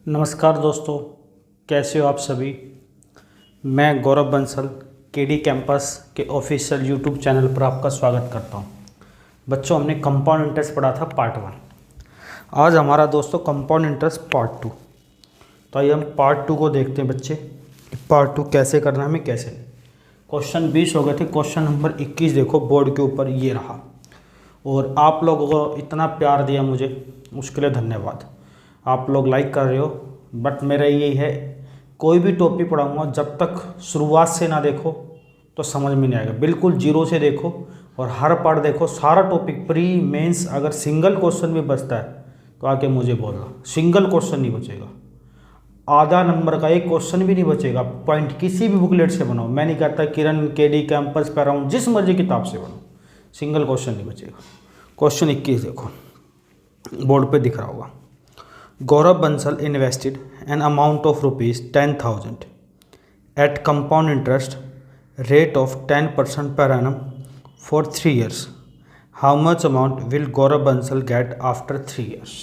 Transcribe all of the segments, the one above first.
नमस्कार दोस्तों, कैसे हो आप सभी। मैं गौरव बंसल केडी कैंपस के ऑफिशियल यूट्यूब चैनल पर आपका स्वागत करता हूं। बच्चों, हमने कंपाउंड इंटरेस्ट पढ़ा था पार्ट 1। आज हमारा दोस्तों कंपाउंड इंटरेस्ट पार्ट 2। तो आइए हम पार्ट 2 को देखते हैं बच्चे। पार्ट 2 कैसे करना है, हमें कैसे नहीं। क्वेश्चन 20 हो गए थे, क्वेश्चन नंबर 21 देखो बोर्ड के ऊपर ये रहा। और आप लोगों को इतना प्यार दिया मुझे, उसके लिए धन्यवाद। आप लोग लाइक कर रहे हो, बट मेरा यही है, कोई भी टॉपिक पढ़ाऊंगा जब तक शुरुआत से ना देखो तो समझ में नहीं आएगा। बिल्कुल जीरो से देखो और हर पार्ट देखो, सारा टॉपिक प्री मेंस। अगर सिंगल क्वेश्चन भी बचता है तो आके मुझे बोलना, सिंगल क्वेश्चन नहीं बचेगा, आधा नंबर का एक क्वेश्चन भी नहीं बचेगा। पॉइंट किसी भी बुकलेट से बनाओ, मैं नहीं कहता किरण केडी कैंपस पर आऊँ, जिस मर्जी किताब से बनाओ, सिंगल क्वेश्चन नहीं बचेगा। क्वेश्चन 21 देखो, बोर्ड पे दिख रहा होगा। Gaurav Bansal invested an amount of rupees 10,000 at compound interest rate of 10% per annum for 3 years. How much amount will Gaurav Bansal get after 3 years?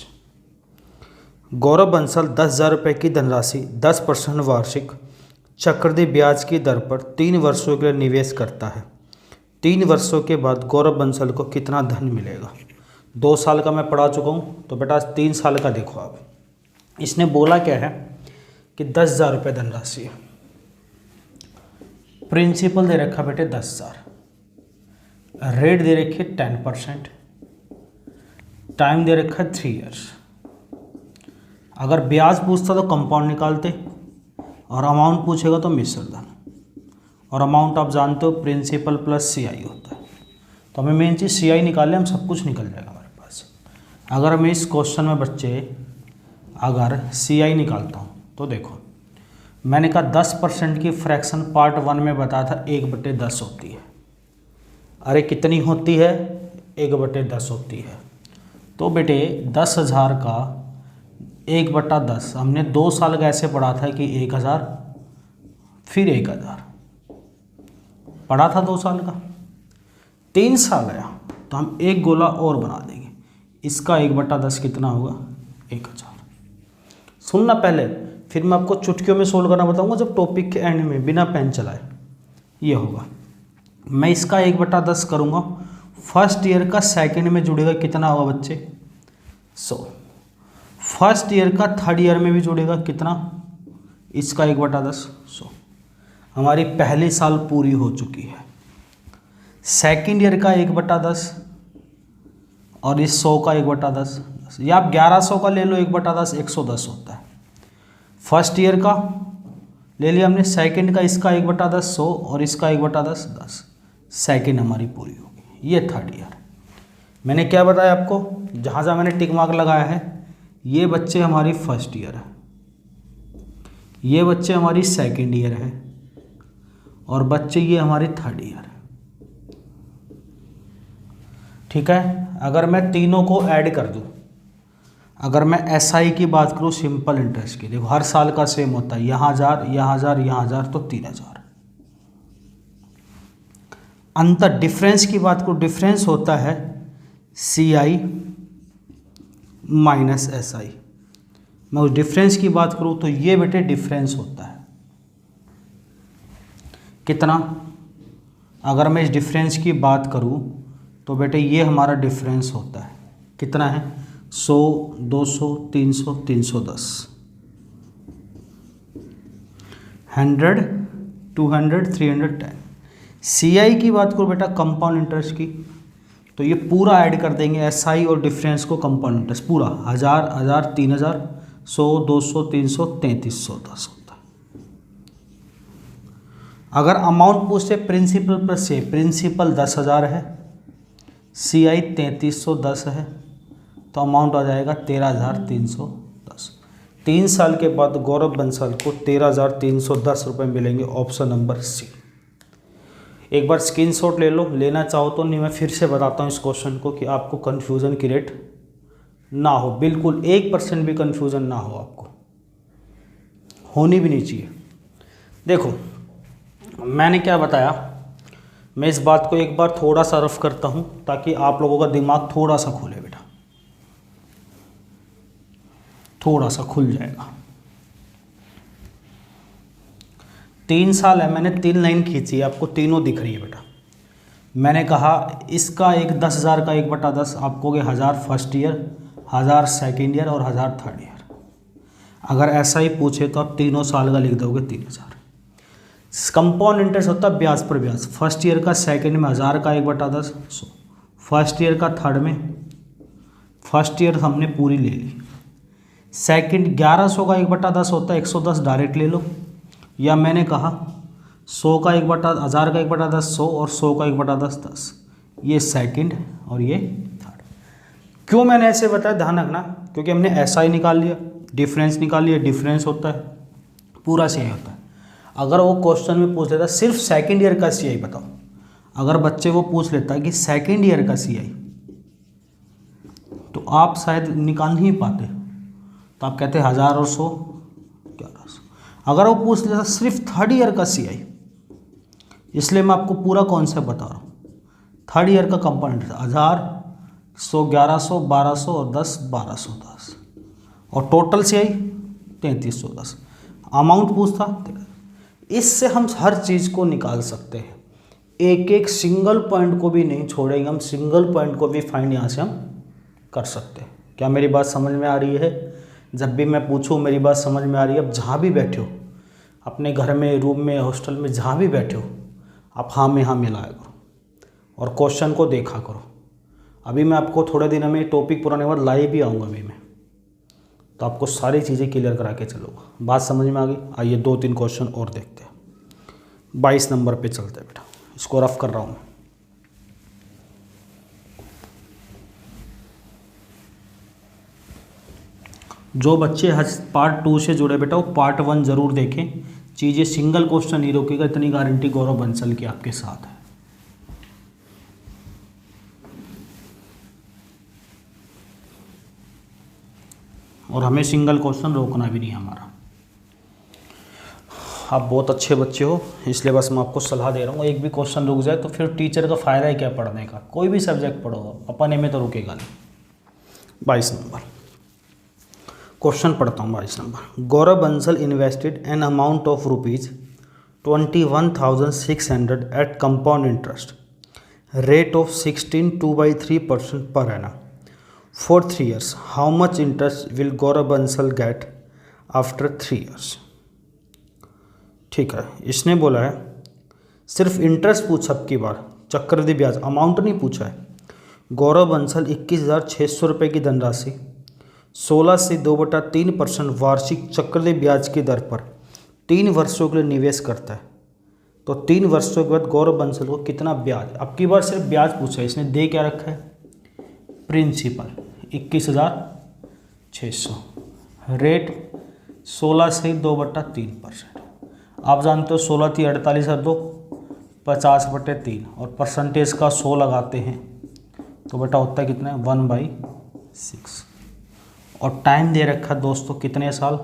Gaurav Bansal 10,000 रुपये की धनराशि 10% वार्षिक चक्रवृद्धि ब्याज की दर पर 3 वर्षों के लिए निवेश करता है। 3 वर्षों के बाद गौरव बंसल को कितना धन मिलेगा। 2 साल का मैं पढ़ा चुका हूँ, तो बेटा 3 साल का देखो आप। इसने बोला क्या है कि 10,000 रुपये धनराशि है, प्रिंसिपल दे रखा बेटे 10,000, रेट दे रखी है 10%, टाइम दे रखा है 3 ईयर्स। अगर ब्याज पूछता तो कंपाउंड निकालते, और अमाउंट पूछेगा तो मिश्र धन। और अमाउंट आप जानते हो प्रिंसिपल प्लस CI होता है, तो हमें मेन चीज़ CI निकाले, हम सब कुछ निकल जाएगा हमारे पास। अगर हमें इस क्वेश्चन में बच्चे अगर CI निकालता हूँ तो देखो, मैंने कहा 10% की फ्रैक्शन पार्ट 1 में बताया था 1/10 होती है। अरे कितनी होती है, 1/10 होती है। तो बेटे 10,000 का 1/10, हमने 2 साल का ऐसे पढ़ा था कि 1,000 फिर 1,000 पढ़ा था 2 साल का। 3 साल आया तो हम एक गोला और बना देंगे, इसका 1/10 कितना होगा, 1,000। सुनना पहले, फिर मैं आपको चुटकियों में सोल्व करना बताऊंगा जब टॉपिक के एंड में, बिना पेन चलाए। ये होगा, मैं इसका 1/10 करूंगा, फर्स्ट ईयर का सेकंड में जुड़ेगा, कितना होगा बच्चे 100। फर्स्ट ईयर का थर्ड ईयर में भी जुड़ेगा, कितना, इसका 1/10 100। हमारी पहली साल पूरी हो चुकी है। सेकंड ईयर का 1/10 और इस 100 का 1/10, या आप 1100 का ले लो, 1/10 110 होता है। फर्स्ट ईयर का ले लिया हमने, सेकंड का इसका 1/10 100 और इसका 1/10 10। सेकंड हमारी पूरी होगी। ये थर्ड ईयर। मैंने क्या बताया आपको, जहाँ जहाँ मैंने टिक मार्क लगाया है, ये बच्चे हमारी फर्स्ट ईयर है, ये बच्चे हमारी सेकंड ईयर है, और बच्चे ये हमारी थर्ड ईयर है। ठीक है। अगर मैं तीनों को ऐड कर दूं, अगर मैं SI की बात करूं, सिंपल इंटरेस्ट की, देखो हर साल का सेम होता है, यहाँ 1000 यहाँ 1000 यहाँ 1000, तो 3,000। अंतर डिफरेंस की बात करूं, डिफरेंस होता है CI माइनस SI। मैं उस डिफरेंस की बात करूं तो ये बेटे डिफरेंस होता है कितना। अगर मैं इस डिफरेंस की बात करूं तो बेटे ये हमारा डिफरेंस होता है, कितना है, 100 200 300 310, 100 200 310। CI की बात करो बेटा कंपाउंड इंटरेस्ट की, तो ये पूरा ऐड कर देंगे, SI और डिफरेंस को, कंपाउंड इंटरेस्ट पूरा 1000 1000 3000 100 200 300 3310 होता है। अगर अमाउंट पूछते प्रिंसिपल प्लस से, प्रिंसिपल 10,000 है, CI 3310 है, तो अमाउंट आ जाएगा 13,310। 3 साल के बाद गौरव बंसल को 13,310 रुपये मिलेंगे, ऑप्शन नंबर C। एक बार स्क्रीनशॉट ले लो, लेना चाहो तो, नहीं मैं फिर से बताता हूँ इस क्वेश्चन को कि आपको कन्फ्यूज़न क्रिएट ना हो, बिल्कुल 1% भी कन्फ्यूज़न ना हो, आपको होनी भी नहीं चाहिए। देखो मैंने क्या बताया, मैं इस बात को एक बार थोड़ा सा रफ करता हूँ ताकि आप लोगों का दिमाग थोड़ा सा खुले बेटा, थोड़ा सा खुल जाएगा। 3 साल है, मैंने 3 लाइन खींची है, आपको तीनों दिख रही है बेटा। मैंने कहा इसका एक 10,000 का 1/10, आप कहोगे 1000 फर्स्ट ईयर, 1000 सेकेंड ईयर और 1000 थर्ड ईयर। अगर ऐसा ही पूछे तो आप तीनों साल का लिख दोगे 3000। कंपाउंड इंटरेस्ट होता है ब्याज पर ब्याज। फर्स्ट ईयर का सेकेंड में 1000 का 1/10, फर्स्ट ईयर का थर्ड में, फर्स्ट ईयर हमने पूरी ले ली। सेकंड 1100 का 1/10 होता है, 110 डायरेक्ट ले लो, या मैंने कहा 100 का 1000 का 1/10 100 और 100 का 1/10 10। ये सेकंड और ये थर्ड। क्यों मैंने ऐसे बताया, ध्यान रखना, क्योंकि हमने ऐसा ही निकाल लिया, डिफरेंस निकाल लिया, डिफरेंस होता है पूरा सीआई होता है। अगर वो क्वेश्चन में पूछ लेता सिर्फ सेकंड ईयर का सीआई बताओ, अगर बच्चे वो पूछ लेता कि सेकंड ईयर का सीआई, तो आप शायद निकाल नहीं पाते, तो आप कहते 1000 और 100 1100। अगर वो पूछ लेता सिर्फ थर्ड ईयर का सीआई, इसलिए मैं आपको पूरा कॉन्सेप्ट बता रहा हूँ। थर्ड ईयर का कंपाउंड 1000 100 1100 1200 और 10 1210 और टोटल सीआई 3310। अमाउंट पूछता, इससे हम हर चीज़ को निकाल सकते हैं, एक एक सिंगल पॉइंट को भी नहीं छोड़ेंगे, हम सिंगल पॉइंट को भी फाइंड यहाँ से हम कर सकते हैं। क्या मेरी बात समझ में आ रही है? जब भी मैं पूछूं मेरी बात समझ में आ रही है, अब जहाँ भी बैठे हो, अपने घर में, रूम में, हॉस्टल में, जहाँ भी बैठे हो, आप हाँ में हाँ मिलाया करो और क्वेश्चन को देखा करो। अभी मैं आपको थोड़े दिनों में टॉपिक पुराने बाद लाइव भी आऊँगा अभी मैं, तो आपको सारी चीज़ें क्लियर करा के चलूँगा। बात समझ में आ गई? आइए 2-3 क्वेश्चन और देखते हैं। 22 नंबर पे चलते हैं बेटा, इसको रफ कर रहा हूँ। जो बच्चे पार्ट 2 से जुड़े बेटा, वो पार्ट 1 ज़रूर देखें। चीज़ें सिंगल क्वेश्चन नहीं रोकेगा, इतनी गारंटी गौरव बंसल की आपके साथ है। और हमें सिंगल क्वेश्चन रोकना भी नहीं हमारा। आप बहुत अच्छे बच्चे हो, इसलिए बस मैं आपको सलाह दे रहा हूँ, एक भी क्वेश्चन रुक जाए तो फिर टीचर का फ़ायदा है क्या पढ़ने का? कोई भी सब्जेक्ट पढ़ो, अपने में तो रुकेगा नहीं। 22 नंबर क्वेश्चन पढ़ता हूँ। 22 नंबर, Gaurav Bansal invested an amount of ₹21,600 at compound interest rate of 16.2/3% per annum for 3 years. How much interest will Gaurav Bansal get after 3 years? ठीक है, इसने बोला है सिर्फ इंटरेस्ट पूछा अब की बार, चक्रवृद्धि ब्याज अमाउंट नहीं पूछा है। गौरव बंसल 21,600 रुपये की धनराशि 16 से 2/3% वार्षिक चक्रवृद्धि ब्याज की दर पर 3 वर्षों के लिए निवेश करता है, तो 3 वर्षों के बाद गौरव बंसल को कितना ब्याज, अब की बार सिर्फ ब्याज पूछा है। इसने दे क्या रखा है? प्रिंसिपल 21,600, रेट 16 से 2/3%। आप जानते हो 16 थी 48 और 2 50/3 और परसेंटेज का 100 लगाते हैं तो बेटा होता है कितना है 1/6। और टाइम दे रखा दोस्तों कितने साल?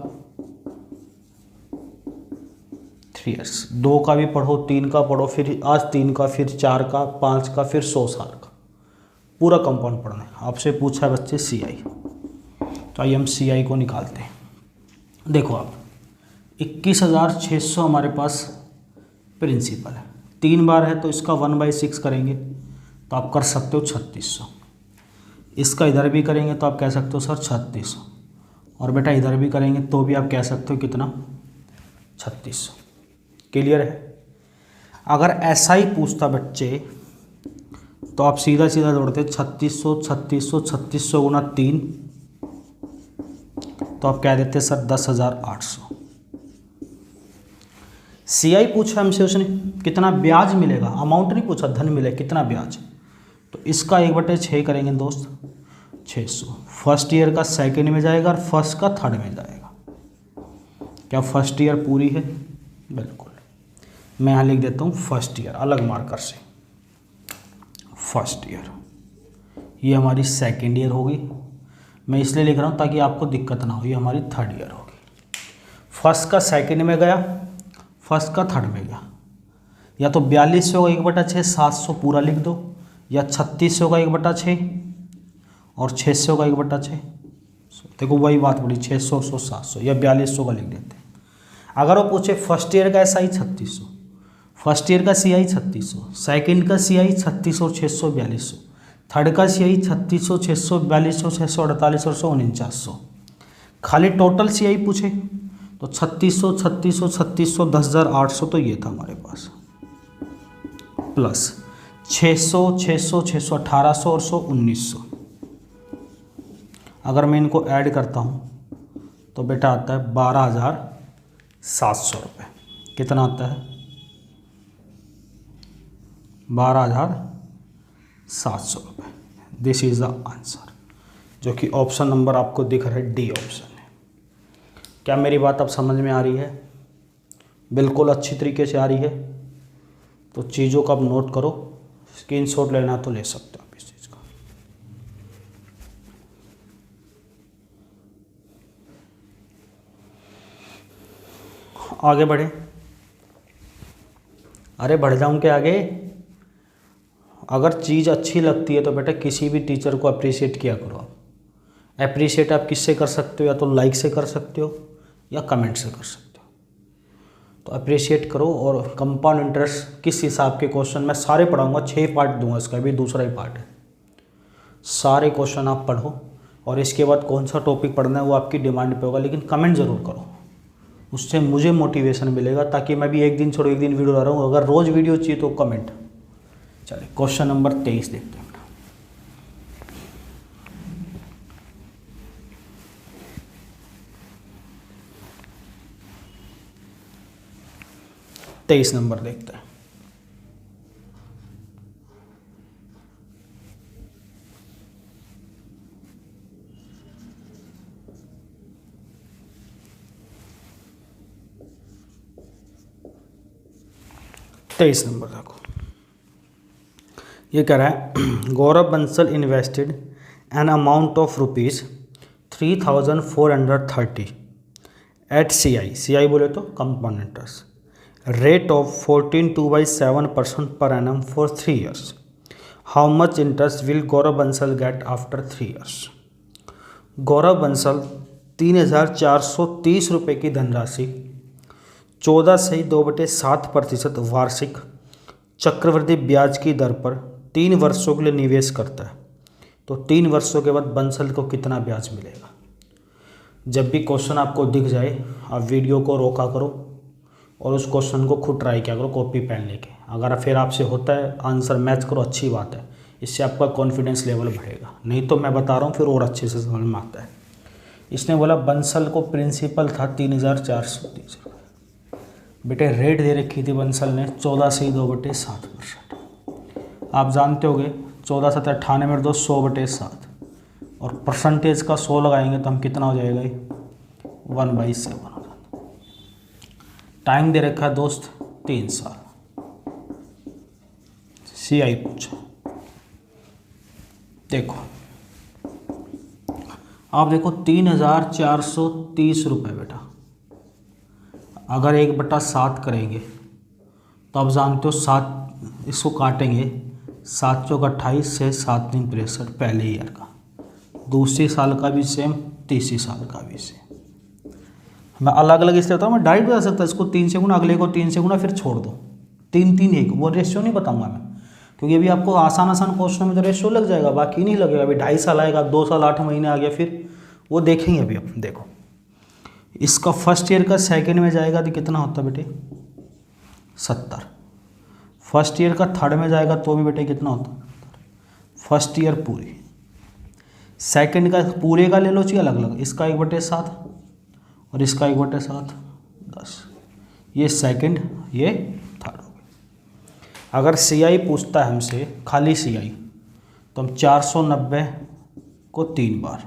3 इयर्स। 2 का भी पढ़ो, 3 का पढ़ो, फिर आज 3 का, फिर 4 का, 5 का, फिर 100 साल का पूरा कंपाउंड पढ़ना है। आपसे पूछा है बच्चे सीआई, तो आइए हम सीआई को निकालते हैं। देखो आप 21,600 हमारे पास प्रिंसिपल है, 3 बार है तो इसका 1/6 करेंगे तो आप कर सकते हो 3600। इसका इधर भी करेंगे तो आप कह सकते हो सर 3600, और बेटा इधर भी करेंगे तो भी आप कह सकते हो कितना 3600। क्लियर है? अगर ऐसा ही पूछता बच्चे तो आप सीधा सीधा जोड़ते 3600 3600 3600 गुना 3, तो आप कह देते सर 10,800। सीआई पूछा हमसे, उसने कितना ब्याज मिलेगा, अमाउंट नहीं पूछा, धन मिले कितना ब्याज, तो इसका 1/6 करेंगे दोस्त 600। फर्स्ट ईयर का सेकंड में जाएगा और फर्स्ट का थर्ड में जाएगा। क्या फर्स्ट ईयर पूरी है? बिल्कुल। मैं यहाँ लिख देता हूँ फर्स्ट ईयर अलग मार्कर से, फर्स्ट ईयर। ये हमारी सेकेंड ईयर होगी, मैं इसलिए लिख रहा हूँ ताकि आपको दिक्कत ना हो। ये हमारी थर्ड ईयर होगी। फर्स्ट का सेकेंड में गया, फर्स्ट का थर्ड में गया, या तो 4200 का 1/6 700 पूरा लिख दो, या 3600 का 1/6 और 600 का 1/6। देखो वही बात बोली 600 100 700, या 4200 का लिख देते हैं। अगर वो पूछे फर्स्ट ईयर का एसआई 3600, फर्स्ट ईयर का सीआई 3600, सेकंड का सीआई 3600 और 600 4200, थर्ड का सीआई 3600 600 4200 648 और 4900, खाली टोटल सीआई पूछे तो 3600 3600 3600 10,800 तो ये था हमारे पास, प्लस 600 600 600 1800 और 100 1900। अगर मैं इनको ऐड करता हूँ तो बेटा आता है 12,700 रुपये। कितना आता है? 12,700 रुपये। दिस इज़ द आंसर, जो कि ऑप्शन नंबर आपको दिख रहा है, डी ऑप्शन है। क्या मेरी बात अब समझ में आ रही है? बिल्कुल अच्छी तरीके से आ रही है। तो चीज़ों का आप नोट करो, स्क्रीनशॉट लेना तो ले सकते हो आप इस चीज़ का। आगे बढ़े। अरे बढ़ जाऊं क्या आगे? अगर चीज़ अच्छी लगती है तो बेटा किसी भी टीचर को अप्रिशिएट किया करो आप। अप्रिशिएट आप किससे कर सकते हो? या तो लाइक से कर सकते हो या कमेंट से कर सकते हो। तो अप्रिशिएट करो। और कंपाउंड इंटरेस्ट किस हिसाब के क्वेश्चन मैं सारे पढ़ाऊंगा, 6 पार्ट दूंगा, इसका भी दूसरा ही पार्ट है। सारे क्वेश्चन आप पढ़ो और इसके बाद कौन सा टॉपिक पढ़ना है वो आपकी डिमांड पे होगा, लेकिन कमेंट ज़रूर करो, उससे मुझे मोटिवेशन मिलेगा, ताकि मैं भी एक दिन छोड़ एक दिन वीडियो ला रहा हूँ। अगर रोज़ वीडियो चाहिए तो कमेंट। चलिए क्वेश्चन नंबर 23 देखते हैं। 23 नंबर देखते हैं। तेईस नंबर देखो, ये कह रहा है Gaurav Bansal invested an amount of ₹3,430 at CI बोले तो compound interest rate of 14.27% per annum for 3 years. How much interest will Gaurav Bansal get after 3 years? Gaurav Bansal 3,430 रुपये की धनराशि 14.2/7% वार्षिक चक्रवृद्धि ब्याज की दर पर 3 वर्षों के लिए निवेश करता है। तो 3 वर्षों के बाद बंसल को कितना ब्याज मिलेगा? जब भी क्वेश्चन आपको दिख जाए आप वीडियो को रोका करो और उस क्वेश्चन को खुद ट्राई किया करो कॉपी पेन लेके। अगर फिर आपसे होता है आंसर मैच करो, अच्छी बात है, इससे आपका कॉन्फिडेंस लेवल बढ़ेगा। नहीं तो मैं बता रहा हूँ फिर और अच्छे से समझ में आता है। इसने बोला बंसल को प्रिंसिपल था 3,430 रुपये। बेटे रेट दे रखी थी बंसल ने 14.2/7%। आप जानते होगे 14 7 98 में 2 100/7 और परसेंटेज का 100 लगाएंगे तो हम कितना हो जाएगा? 1/7 हो जाता। टाइम दे रखा है दोस्त 3 साल। CI पूछा, देखो आप देखो 3,430 रुपये बेटा, अगर 1/7 करेंगे तो आप जानते हो 7 इसको काटेंगे, 7 चौक 28 से 7 दिन 63 पहले ईयर का, दूसरे साल का भी सेम, तीसरी साल का भी सेम। मैं अलग अलग इसलिए बताऊँ, मैं डायरेक्ट बता सकता, इसको 3 से गुना, अगले को 3 से गुना, फिर छोड़ दो 3 3 1, वो रेशियो नहीं बताऊँगा मैं, क्योंकि अभी आपको आसान क्वेश्चन में तो रेशियो लग जाएगा, बाकी नहीं लगेगा। अभी 2.5 साल आएगा, 2 साल 8 महीने आ गया, फिर वो देखेंगे। अभी आप देखो इसका फर्स्ट ईयर का सेकंड में जाएगा तो कितना होता बेटे? 70। फर्स्ट ईयर का थर्ड में जाएगा तो भी बेटे कितना होता? फर्स्ट ईयर पूरी, सेकंड का पूरे का ले लो, चाहिए अलग अलग, इसका 1/7 और इसका 1/7 10। ये सेकंड, ये थर्ड हो गया। अगर CI पूछता है हमसे खाली CI तो हम 490 को 3 बार,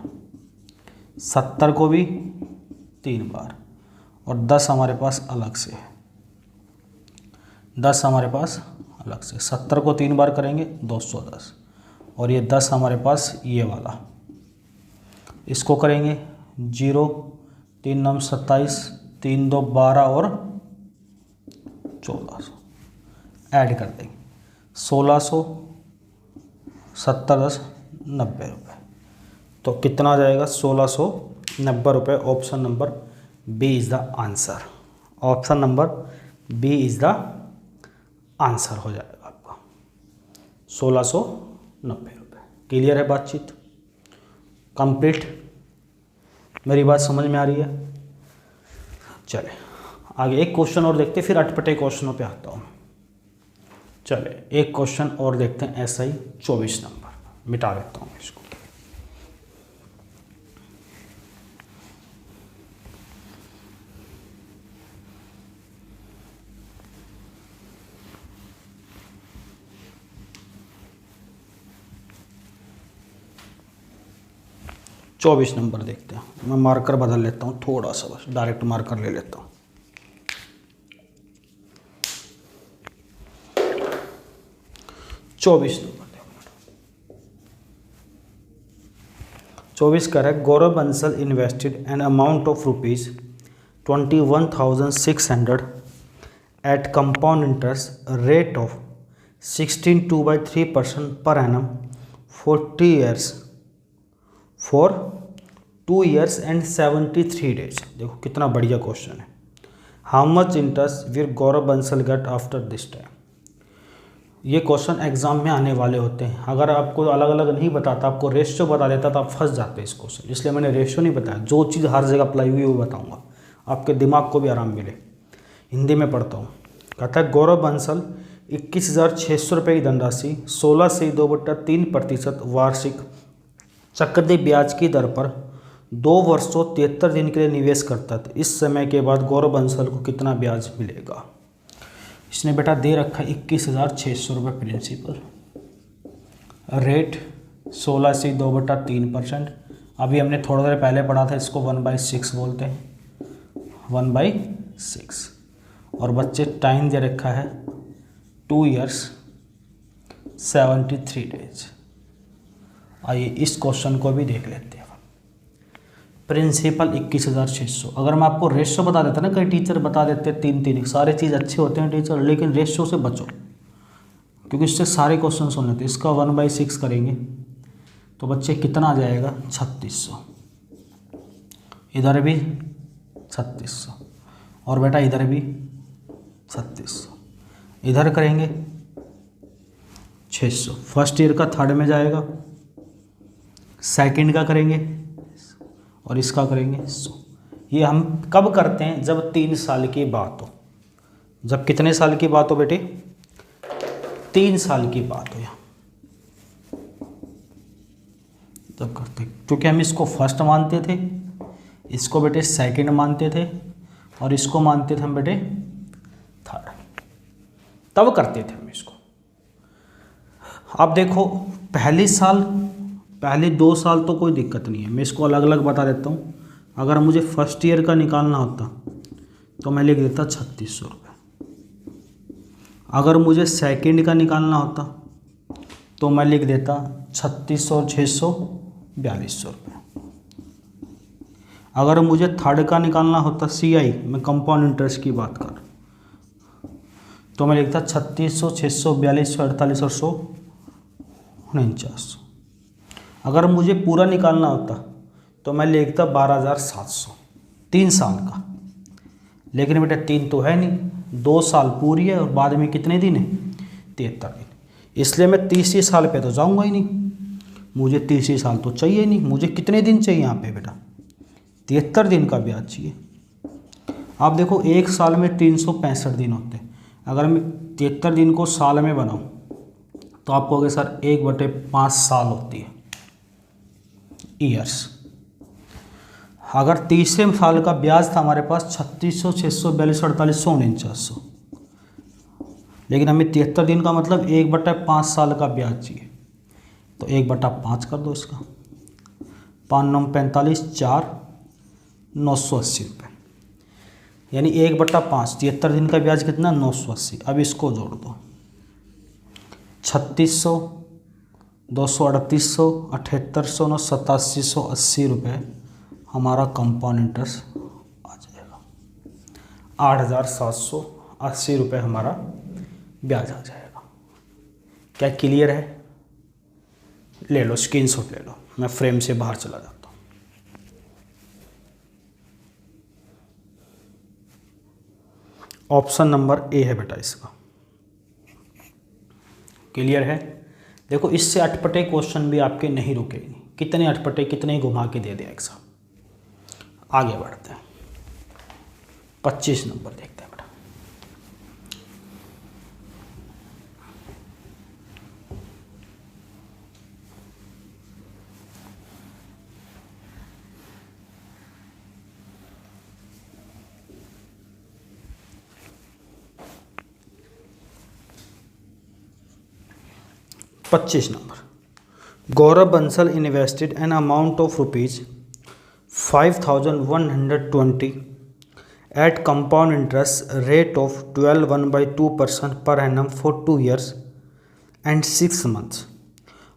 70 को भी 3 बार और 10 हमारे पास अलग से है। 10 हमारे पास अलग से, 70 को 3 बार करेंगे 210 और ये 10 हमारे पास ये वाला, इसको करेंगे 0 3 9 27 3 2 12 और 1400 ऐड कर देंगे 1600 70 10 90 रुपये। तो कितना आ जाएगा? 1690 रुपये। Option number B is the answer. Option number B is the answer हो जाएगा आपका 1690 रुपये। क्लियर है बातचीत, कंप्लीट, मेरी बात समझ में आ रही है? चले आगे एक क्वेश्चन और देखते, फिर अटपटे क्वेश्चनों पे आता हूँ। चले एक क्वेश्चन और देखते हैं, SI 24 नंबर, मिटा देता हूँ इसको। चौबीस नंबर देखते हैं, मैं मार्कर बदल लेता हूँ थोड़ा सा, बस डायरेक्ट मार्कर ले लेता हूँ। चौबीस नंबर देखो, 24 कह रहा है Gaurav Bansal invested an amount of ₹21,600 at compound interest rate of 16.2/3% per annum 40 years for 2 years and 73 days। देखो कितना बढ़िया क्वेश्चन है। How much interest will Gaurav Bansal get after this time. ये क्वेश्चन एग्जाम में आने वाले होते हैं। अगर आपको अलग अलग नहीं बताता, आपको रेशियो बता देता तो आप फंस जाते इस क्वेश्चन, इसलिए मैंने रेशियो नहीं बताया। जो चीज़ हर जगह अप्लाई हुई वो बताऊंगा, आपके दिमाग को भी आराम मिले। हिंदी में पढ़ता हूँ। कहता है गौरव बंसल 21,600 रुपये की धनराशि 16 से 2/3% वार्षिक चक्रवृद्धि ब्याज की दर पर 2 वर्षों 73 दिन के लिए निवेश करता था। इस समय के बाद गौरव बंसल को कितना ब्याज मिलेगा? इसने बेटा दे रखा है 21,600 रुपये प्रिंसिपल, रेट 16 से 2/3%। अभी हमने थोड़ा देर पहले पढ़ा था, इसको 1/6 बोलते हैं, 1/6। और बच्चे टाइम दे रखा है 2 years 73 days। आइए इस क्वेश्चन को भी देख लेते हैं। प्रिंसिपल 21,600, अगर मैं आपको रेशियो बता देता ना, कई टीचर बता देते 3-3, सारे चीज़ अच्छे होते हैं टीचर, लेकिन रेशियो से बचो क्योंकि इससे सारे क्वेश्चन सुन लेते। इसका 1/6 करेंगे तो बच्चे कितना आ जाएगा? 3600। इधर भी 3600 और बेटा इधर भी 3600। इधर करेंगे 600। फर्स्ट ईयर का थर्ड में जाएगा, सेकंड का करेंगे और इसका करेंगे 100। ये हम कब करते हैं? जब 3 साल की बात हो। जब कितने साल की बात हो बेटे? 3 साल की बात हो। यहाँ तब करते हैं, क्योंकि हम इसको फर्स्ट मानते थे, इसको बेटे सेकंड मानते थे और इसको मानते थे हम बेटे थर्ड। तब करते थे हम इसको। अब देखो पहले 2 साल तो कोई दिक्कत नहीं है, मैं इसको अलग अलग बता देता हूँ। अगर मुझे फर्स्ट ईयर का निकालना होता तो मैं लिख देता 3600 रुपये। अगर मुझे सेकंड का निकालना होता तो मैं लिख देता 3600 और 600 4200 रुपये। अगर मुझे थर्ड का निकालना होता CI, मैं कंपाउंड इंटरेस्ट की बात कर, तो मैं लिखता 3600 600 4200 48 और 100 4900। अगर मुझे पूरा निकालना होता तो मैं लिखता 12,700 3 साल का, लेकिन बेटा 3 तो है नहीं, 2 साल पूरी है और बाद में कितने दिन है? 73 दिन। इसलिए मैं तीसरे साल पे तो जाऊंगा ही नहीं, मुझे तीसरे साल तो चाहिए ही नहीं। मुझे कितने दिन चाहिए यहाँ पे बेटा? 73 दिन का ब्याज चाहिए। आप देखो एक साल में 365 दिन होते हैं। अगर मैं 73 दिन को साल में बनाऊँ तो आप कहोगे सर 1/5 साल होती है ईयर्स। अगर तीसरे साल का ब्याज था हमारे पास 3600 600 4200 4800 4900, लेकिन हमें 73 दिन का मतलब 1/5 साल का ब्याज चाहिए, तो 1/5 कर दो इसका। 5 9 45 4 980 रुपये, यानी 1/5 73 दिन का ब्याज कितना? 980। अब इसको जोड़ दो, 3600 200 3800 7800 9 8780 रुपये हमारा कंपाउंड इंटरेस्ट आ जाएगा। 8,780 रुपये हमारा ब्याज आ जाएगा। क्या क्लियर है? ले लो स्क्रीनशॉट ले लो, मैं फ्रेम से बाहर चला जाता हूँ। ऑप्शन नंबर ए है बेटा इसका। क्लियर है। देखो इससे अटपटे क्वेश्चन भी आपके नहीं रुकेंगे, कितने अटपटे कितने घुमा के दे दिया एग्जाम। आगे बढ़ते हैं, 25 नंबर देखते हैं बेटा। पच्चीस number, Gaurav Bansal invested an amount of ₹5,120 at compound interest rate of 12.1/2% per annum for 2 years and 6 months.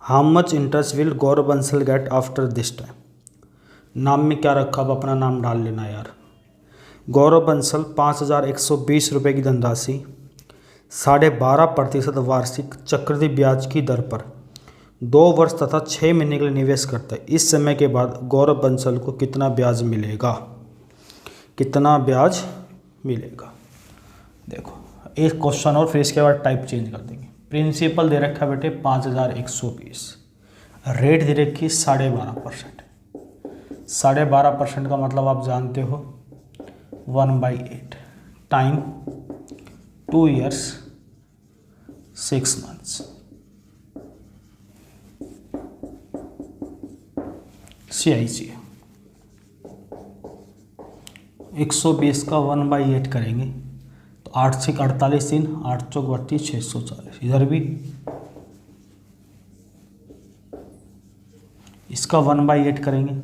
How much interest will Gaurav Bansal get after this time? नाम में क्या रखा, अब अपना नाम डाल लेना यार। गौरव बंसल 5,120 रुपये की धनराशि 12.5% वार्षिक चक्रवृद्धि ब्याज की दर पर 2 वर्ष तथा 6 महीने के लिए निवेश करता है। इस समय के बाद गौरव बंसल को कितना ब्याज मिलेगा, कितना ब्याज मिलेगा। देखो एक क्वेश्चन और फिर इसके बाद टाइप चेंज कर देंगे। प्रिंसिपल दे रखा है बेटे 5,120, रेट दे रखी 12.5%। 12.5% का मतलब आप जानते हो 1/8 टाइम 2 years 6 months। CIC 120 का 1/8 करेंगे तो 8 से 48 दिन, 8 चौक 32, 640। इधर भी इसका 1/8 करेंगे,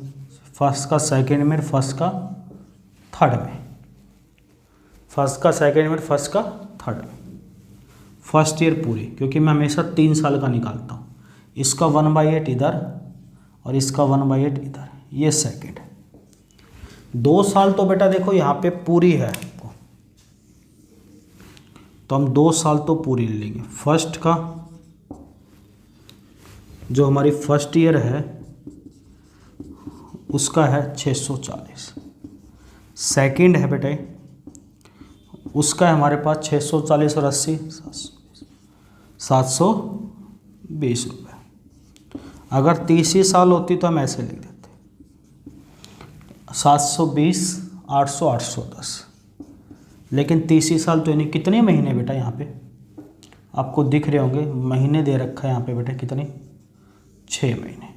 फर्स्ट का सेकेंड में, फर्स्ट का थर्ड में, फर्स्ट का सेकेंड में, फर्स्ट का थर्ड में, फर्स्ट ईयर पूरी, क्योंकि मैं हमेशा 3 साल का निकालता हूँ। इसका 1/8 इधर और इसका 1/8 इधर, ये सेकेंड। 2 साल तो बेटा देखो यहाँ पे पूरी है आपको, तो हम 2 साल तो पूरी ले लेंगे। फर्स्ट का जो हमारी फर्स्ट ईयर है उसका है 640, सेकेंड है बेटे उसका है हमारे पास 640 और 80 720 रुपये। अगर 30 साल होती तो हम ऐसे लिख देते 720, 800, 810, लेकिन 30 साल तो यानी कितने महीने बेटा यहाँ पे आपको दिख रहे होंगे, महीने दे रखा है यहाँ पे बेटा कितने, 6 महीने।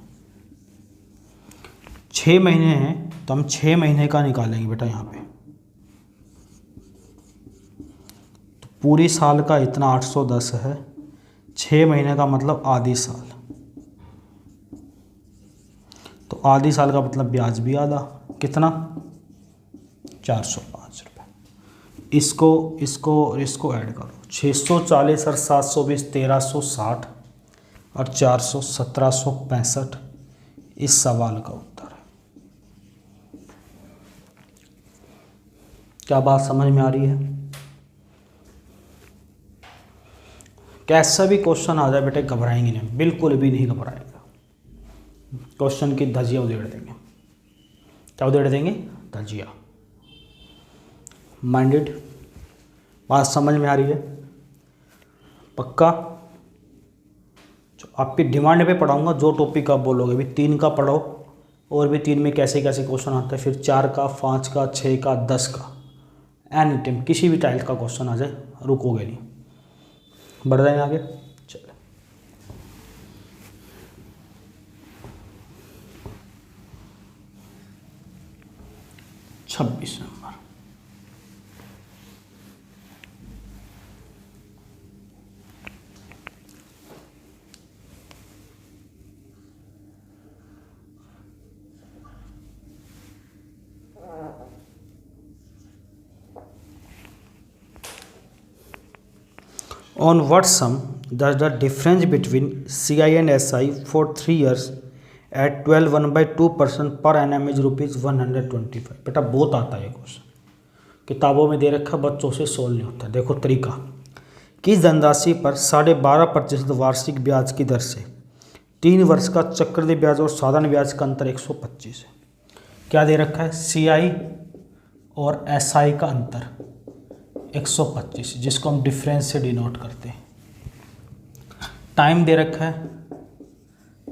6 महीने हैं तो हम 6 महीने का निकालेंगे बेटा यहाँ पे, तो पूरी साल का इतना 810 है, 6 महीने का मतलब आधी साल, तो आधी साल का मतलब ब्याज भी आधा, कितना 405 रुपये। इसको और इसको ऐड करो, 640 और 720 1360 और 400 1765 इस सवाल का उत्तर है। क्या बात समझ में आ रही है? कैसा भी क्वेश्चन आ जाए बेटे घबराएंगे नहीं, बिल्कुल भी नहीं घबराएगा। क्वेश्चन की धजिया उधेड़ देंगे। क्या उधेड़ देंगे? धजिया। माइंडेड? बात समझ में आ रही है? पक्का? आपकी डिमांड पे पढ़ाऊंगा, जो टॉपिक आप बोलोगे। अभी 3 का पढ़ो, और भी 3 में कैसे कैसे क्वेश्चन आता है, फिर 4 का, 5 का, 6 का, 10 का, एनी टाइम किसी भी टाइप का क्वेश्चन आ जाए रुकोगे नहीं। बढ़ जाएंगे आगे। चलो 26 number, on what sum does the difference between CI and SI for 3 years at 12.1/2% per annum is ₹125। बेटा बहुत आता है ये क्वेश्चन, किताबों में दे रखा, बच्चों से सोल्व नहीं होता। देखो तरीका, किस धनराशि पर 12.5% वार्षिक ब्याज की दर से 3 वर्ष का चक्रवृद्धि ब्याज और साधारण ब्याज का अंतर 125 है। क्या दे रखा है? CI और SI का अंतर 125, जिसको हम डिफरेंस से डिनोट करते हैं। टाइम दे रखा है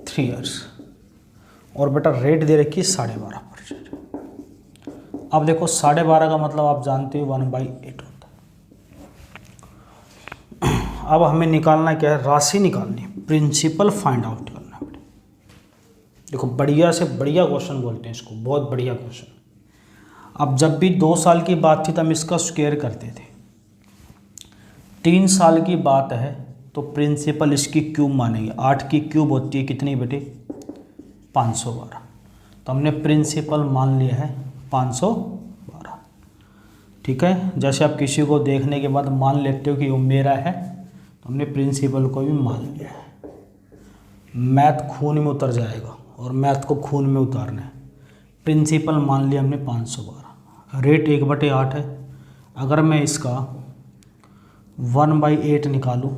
3 ईयर्स और बेटा रेट दे रखी है 12.5%। अब देखो 12.5 का मतलब आप जानते हो 1/8 होता है। अब हमें निकालना क्या है, राशि निकालनी है, प्रिंसिपल फाइंड आउट करना है। देखो बढ़िया से बढ़िया क्वेश्चन बोलते हैं इसको, बहुत बढ़िया क्वेश्चन। अब जब भी 2 साल की बात थी तो हम इसका स्क्वायर करते थे, 3 साल की बात है तो प्रिंसिपल इसकी क्यूब मानेंगे। 8 की क्यूब होती है कितनी बेटे, 512। तो हमने प्रिंसिपल मान लिया है 512। ठीक है, जैसे आप किसी को देखने के बाद मान लेते हो कि वो मेरा है, तो हमने प्रिंसिपल को भी मान लिया है। मैथ खून में उतर जाएगा और मैथ को खून में उतारना है। प्रिंसिपल मान लिया हमने 512, रेट 1/8 है। अगर मैं इसका 1/8 निकालूँ,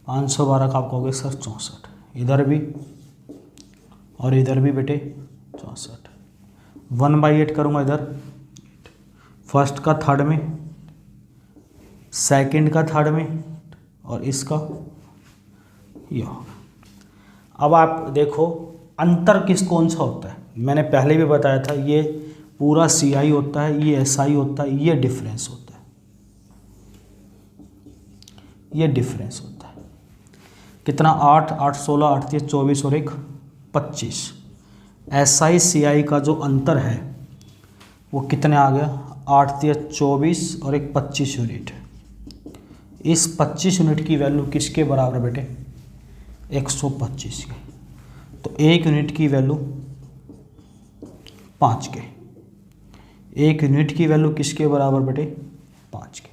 512 का आप कहोगे सर 64, इधर भी और इधर भी बेटे 64। 1/8 करूँगा इधर, फर्स्ट का थर्ड में, सेकंड का थर्ड में, और इसका ये होगा। अब आप देखो अंतर कौन सा होता है, मैंने पहले भी बताया था, ये पूरा CI होता है, ये SI होता है, ये डिफरेंस होता है, ये डिफरेंस होता है। कितना, 8, 8, 16, 8, 3, 24 और 1, 25। SI CI का जो अंतर है वो कितने आ गया, 8, 3, 24 और 1, 25 यूनिट। इस 25 यूनिट की वैल्यू किसके बराबर बेटे, 125 के। तो 1 यूनिट की वैल्यू 5 के, 1 यूनिट की वैल्यू किसके बराबर बेटे, 5 के।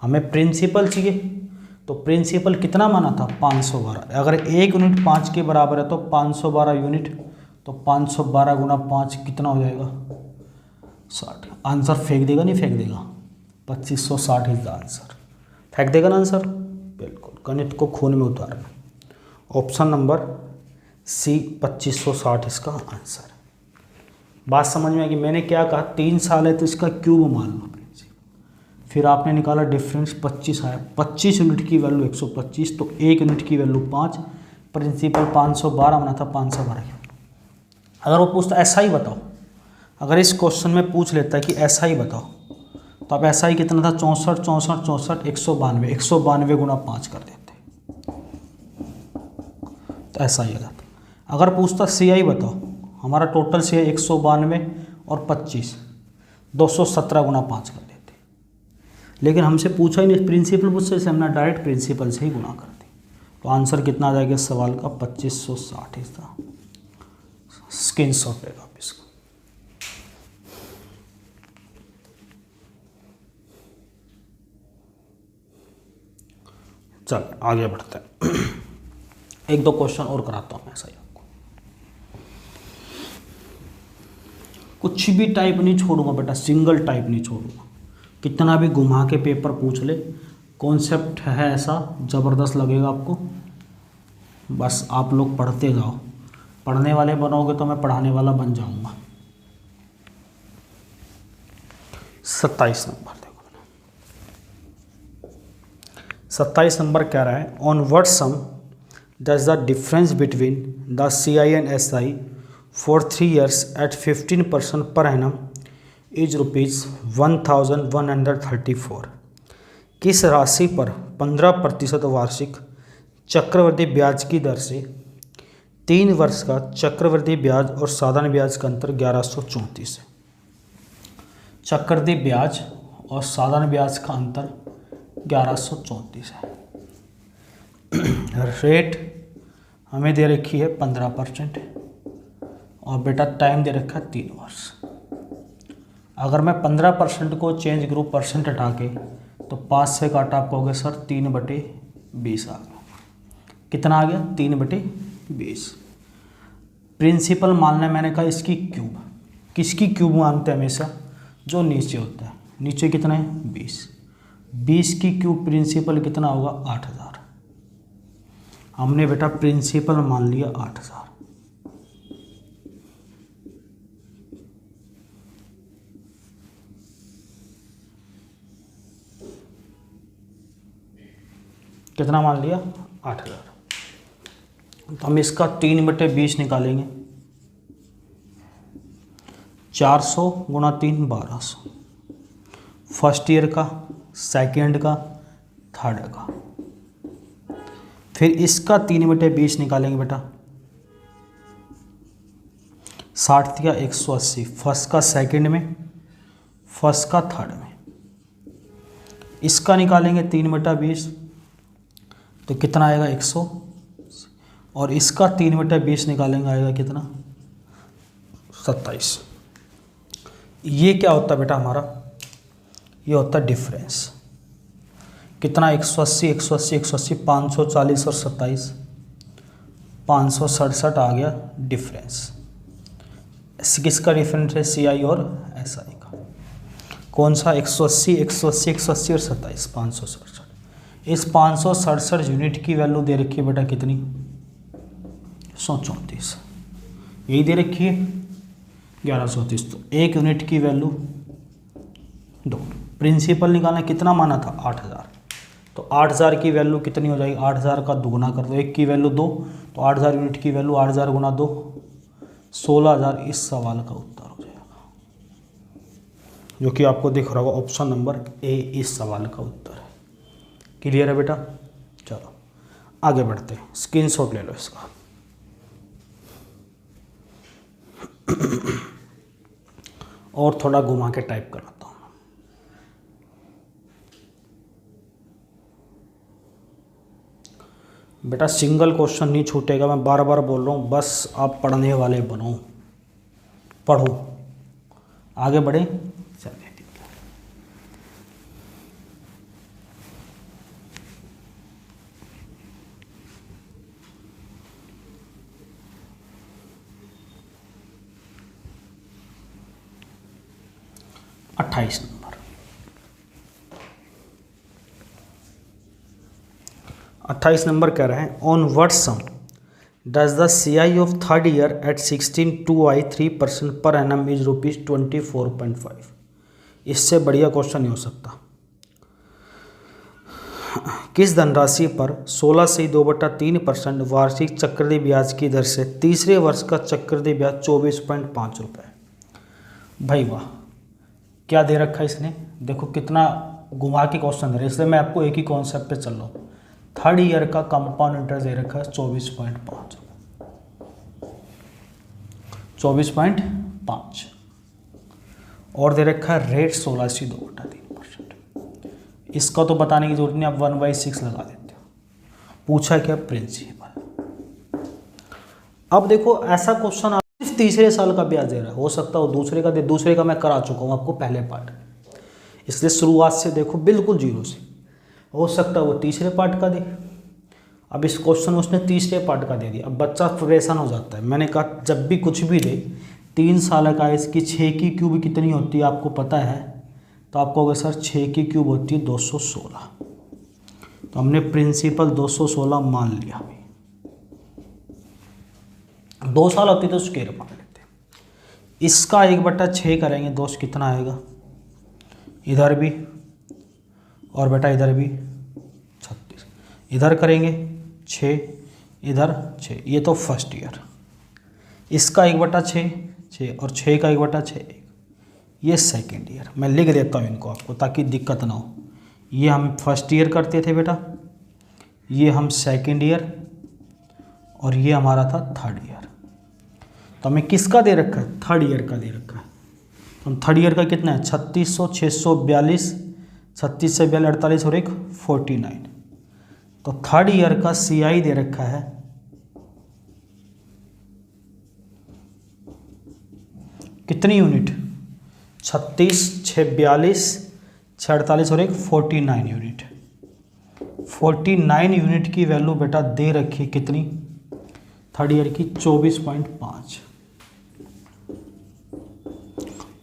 हमें प्रिंसिपल चाहिए, तो प्रिंसिपल कितना माना था, 512। अगर 1 यूनिट 5 के बराबर है तो 512 यूनिट, तो 512 गुना 5 कितना हो जाएगा, 60। आंसर फेंक देगा, नहीं फेंक देगा, 2560 इज द आंसर। फेंक देगा ना आंसर, बिल्कुल, गणित को खून में उतारना। ऑप्शन नंबर C 2560 इसका आंसर। बात समझ में आ गई। मैंने क्या कहा, 3 साल है तो इसका क्यूब मान लो, फिर आपने निकाला डिफरेंस, 25 आया। 25 यूनिट की वैल्यू 125, तो 1 यूनिट की वैल्यू 5, प्रिंसिपल 512 बना था, 512। अगर वो पूछता SI बताओ, अगर इस क्वेश्चन में पूछ लेता है कि SI बताओ, तो आप SI कितना था, 64, 64, 64, 192, 192 गुना 5 कर देते, तो SI आ जाता। अगर पूछता CI बताओ, हमारा टोटल CI 192 और 25, 217 गुना 5 कर देते। लेकिन हमसे पूछा ही नहीं, प्रिंसिपल पूछते से हमने डायरेक्ट प्रिंसिपल से ही गुना कर दी। तो आंसर कितना आ जाएगा इस सवाल का, 2560 इसका। स्क्रीन शॉट लेगा आप इसका। चल आगे बढ़ते हैं, 1-2 क्वेश्चन और कराता हूँ मैं ऐसा ही आपको। कुछ भी टाइप नहीं छोड़ूंगा बेटा, सिंगल टाइप नहीं छोड़ूंगा, कितना भी घुमा के पेपर पूछ ले, कॉन्सेप्ट है ऐसा ज़बरदस्त लगेगा आपको। बस आप लोग पढ़ते जाओ, पढ़ने वाले बनोगे तो मैं पढ़ाने वाला बन जाऊंगा। 27 नंबर देखो, 27 नंबर कह रहा है, on what sum does the difference between the CI and SI for 3 years at 15% per annum is ₹1134। किस राशि पर 15% वार्षिक चक्रवृद्धि ब्याज की दर से 3 वर्ष का चक्रवृद्धि ब्याज और साधारण ब्याज का अंतर 1134 है। चक्रवृद्धि ब्याज और साधारण ब्याज का अंतर 1134 है। रेट हमें दे रखी है 15% और बेटा टाइम दे रखा है 3 वर्ष। अगर मैं 15% को चेंज ग्रुप परसेंट हटा के, तो 5 से काटा आप कहोगे सर 3/20 आ गया। कितना आ गया, 3/20। प्रिंसिपल मानना है, मैंने कहा इसकी क्यूब। किसकी क्यूब मानते हैं हमेशा, जो नीचे होता है। नीचे कितना है, 20। 20 की क्यूब प्रिंसिपल कितना होगा, 8000। हमने बेटा प्रिंसिपल मान लिया 8000। कितना मान लिया 8000। तो हम इसका 3/20 निकालेंगे। 400 गुणा 3 1200। फर्स्ट ईयर का, सेकेंड का, थर्ड का। फिर इसका 3/20 निकालेंगे बेटा। 60 दिया 180, फर्स्ट का सेकेंड में, फर्स्ट का थर्ड में। इसका निकालेंगे 3/20 तो कितना आएगा 100, और इसका 3/20 निकालेंगे आएगा कितना 27। ये क्या होता है बेटा हमारा, ये होता है डिफरेंस। कितना 180 180 180 540 और 27 567 आ गया डिफरेंस। किसका डिफरेंस है, सी आई और एस आई का। कौन सा 180 180 180 और 27 567। इस 567 यूनिट की वैल्यू दे रखी है बेटा कितनी 134, यही दे रखी है 1130। तो एक यूनिट की वैल्यू 2। प्रिंसिपल निकालना कितना माना था 8000, तो 8000 की वैल्यू कितनी हो जाएगी, 8000 का दुगुना कर दो, एक की वैल्यू 2, तो 8000 यूनिट की वैल्यू 8000 गुना 2 16000। इस सवाल का उत्तर हो जाएगा, जो कि आपको दिख रहा होगा ऑप्शन नंबर ए इस सवाल का उत्तर है। क्लियर है बेटा। चलो आगे बढ़ते हैं, स्क्रीनशॉट ले लो इसका। और थोड़ा घुमा के टाइप कराता हूँ। बेटा सिंगल क्वेश्चन नहीं छूटेगा, मैं बार बार बोल रहा हूँ, बस आप पढ़ने वाले बनो, पढ़ो, आगे बढ़े। चलिए 28 नंबर। 28 नंबर कह रहे हैं on what sum does the C I of third year at 16/2i 3% per annum is ₹24.5। इससे बढ़िया क्वेश्चन नहीं हो सकता। किस धनराशि पर 16 से 2/3% वार्षिक चक्रवृद्धि ब्याज की दर से तीसरे वर्ष का चक्रवृद्धि ब्याज 24.5 रुपये। भाई वाह, क्या दे रखा है इसने, देखो कितना घुमा के क्वेश्चन दे रहा है, इसलिए मैं आपको एक ही कॉन्सेप्ट पे चल रहा हूँ। थर्ड ईयर का कंपाउंड इंटरेस्ट दे रखा है 24.5 24.5 और दे रखा है रेट 16 से 2/3%। इसका तो बताने की जरूरत नहीं, आप 1/6 लगा देते हो। पूछा क्या, प्रिंसिपल। अब देखो ऐसा क्वेश्चन सिर्फ तीसरे साल का ब्याज दे रहा है, हो सकता है दूसरे का दे, दूसरे का मैं करा चुका हूँ आपको पहले पार्ट, इसलिए शुरुआत से देखो बिल्कुल जीरो से। हो सकता है वो तीसरे पार्ट का दे, अब इस क्वेश्चन उसने तीसरे पार्ट का दे दिया, अब बच्चा परेशान हो जाता है। मैंने कहा जब भी कुछ भी दे 3 साल का, इसकी 6 की क्यूब कितनी होती है आपको पता है, तो आपको कहोगे सर 6 की क्यूब होती है 216, तो हमने प्रिंसिपल 216 मान लिया। 2 साल होती तो स्क्वायर मान लेते। इसका 1/6 करेंगे दोस्त, कितना आएगा, इधर भी और बेटा इधर भी 36, इधर करेंगे 6, इधर 6, ये तो फर्स्ट ईयर। इसका 1/6 6 और 6 का 1/6 1, ये सेकेंड ईयर। मैं लिख देता हूँ इनको आपको ताकि दिक्कत ना हो। ये हम फर्स्ट ईयर करते थे बेटा, ये हम सेकेंड ईयर, और ये हमारा था थर्ड ईयर। तो हमें किसका दे रखा है, थर्ड ईयर का दे रखा है। तो हम थर्ड ईयर का कितना है 3600 642 36 से 42 48 और 1 49। तो थर्ड ईयर का सीआई दे रखा है कितनी यूनिट, 36 6 42 6 48 और 1 49 यूनिट। 49 यूनिट की वैल्यू बेटा दे रखी कितनी, थर्ड ईयर की 24.5।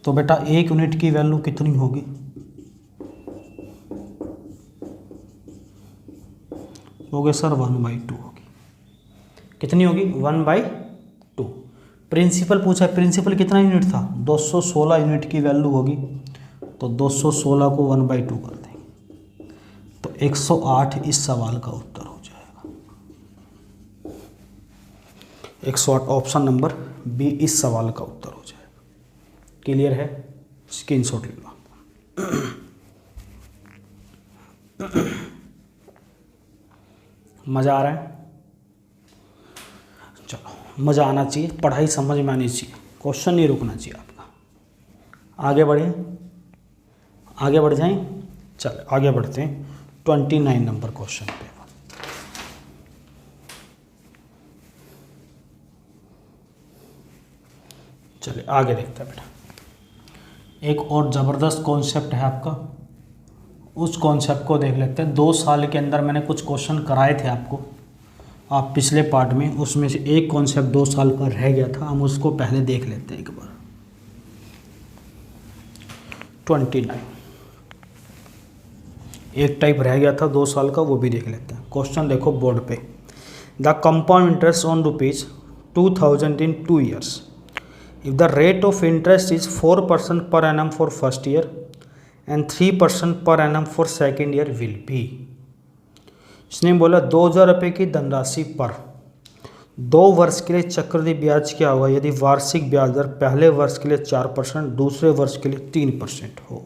तो बेटा एक यूनिट की वैल्यू कितनी होगी, होगे सर 1/2 होगी। कितनी होगी 1/2। प्रिंसिपल पूछा है, प्रिंसिपल कितना यूनिट था 216 यूनिट की वैल्यू होगी, तो 216 को 1/2 कर देंगे। तो 108 इस सवाल का उत्तर हो जाएगा। 108 ऑप्शन नंबर बी इस सवाल का उत्तर हो जाएगा। क्लियर है? स्क्रीनशॉट ले लो। मज़ा आ रहा है? चलो, मज़ा आना चाहिए, पढ़ाई समझ में आनी चाहिए, क्वेश्चन नहीं रुकना चाहिए आपका। आगे बढ़े, आगे बढ़ जाएं। चल आगे बढ़ते हैं 29 नंबर क्वेश्चन पे। चलिए आगे देखते हैं बेटा। एक और ज़बरदस्त कॉन्सेप्ट है आपका, उस कॉन्सेप्ट को देख लेते हैं। 2 साल के अंदर मैंने कुछ क्वेश्चन कराए थे आपको, आप पिछले पार्ट में, उसमें से एक कॉन्सेप्ट 2 साल का रह गया था, हम उसको पहले देख लेते हैं एक बार। 29 एक टाइप रह गया था 2 साल का, वो भी देख लेते हैं। क्वेश्चन देखो बोर्ड पे। The compound interest on ₹2000 in 2 years if the rate of interest is 4% per annum for first year and 3% per annum for second year will be। इसने बोला 2000 रुपये की धनराशि पर 2 वर्ष के लिए चक्रवृद्धि ब्याज क्या होगा यदि वार्षिक ब्याज दर पहले वर्ष के लिए 4%, दूसरे वर्ष के लिए 3% हो।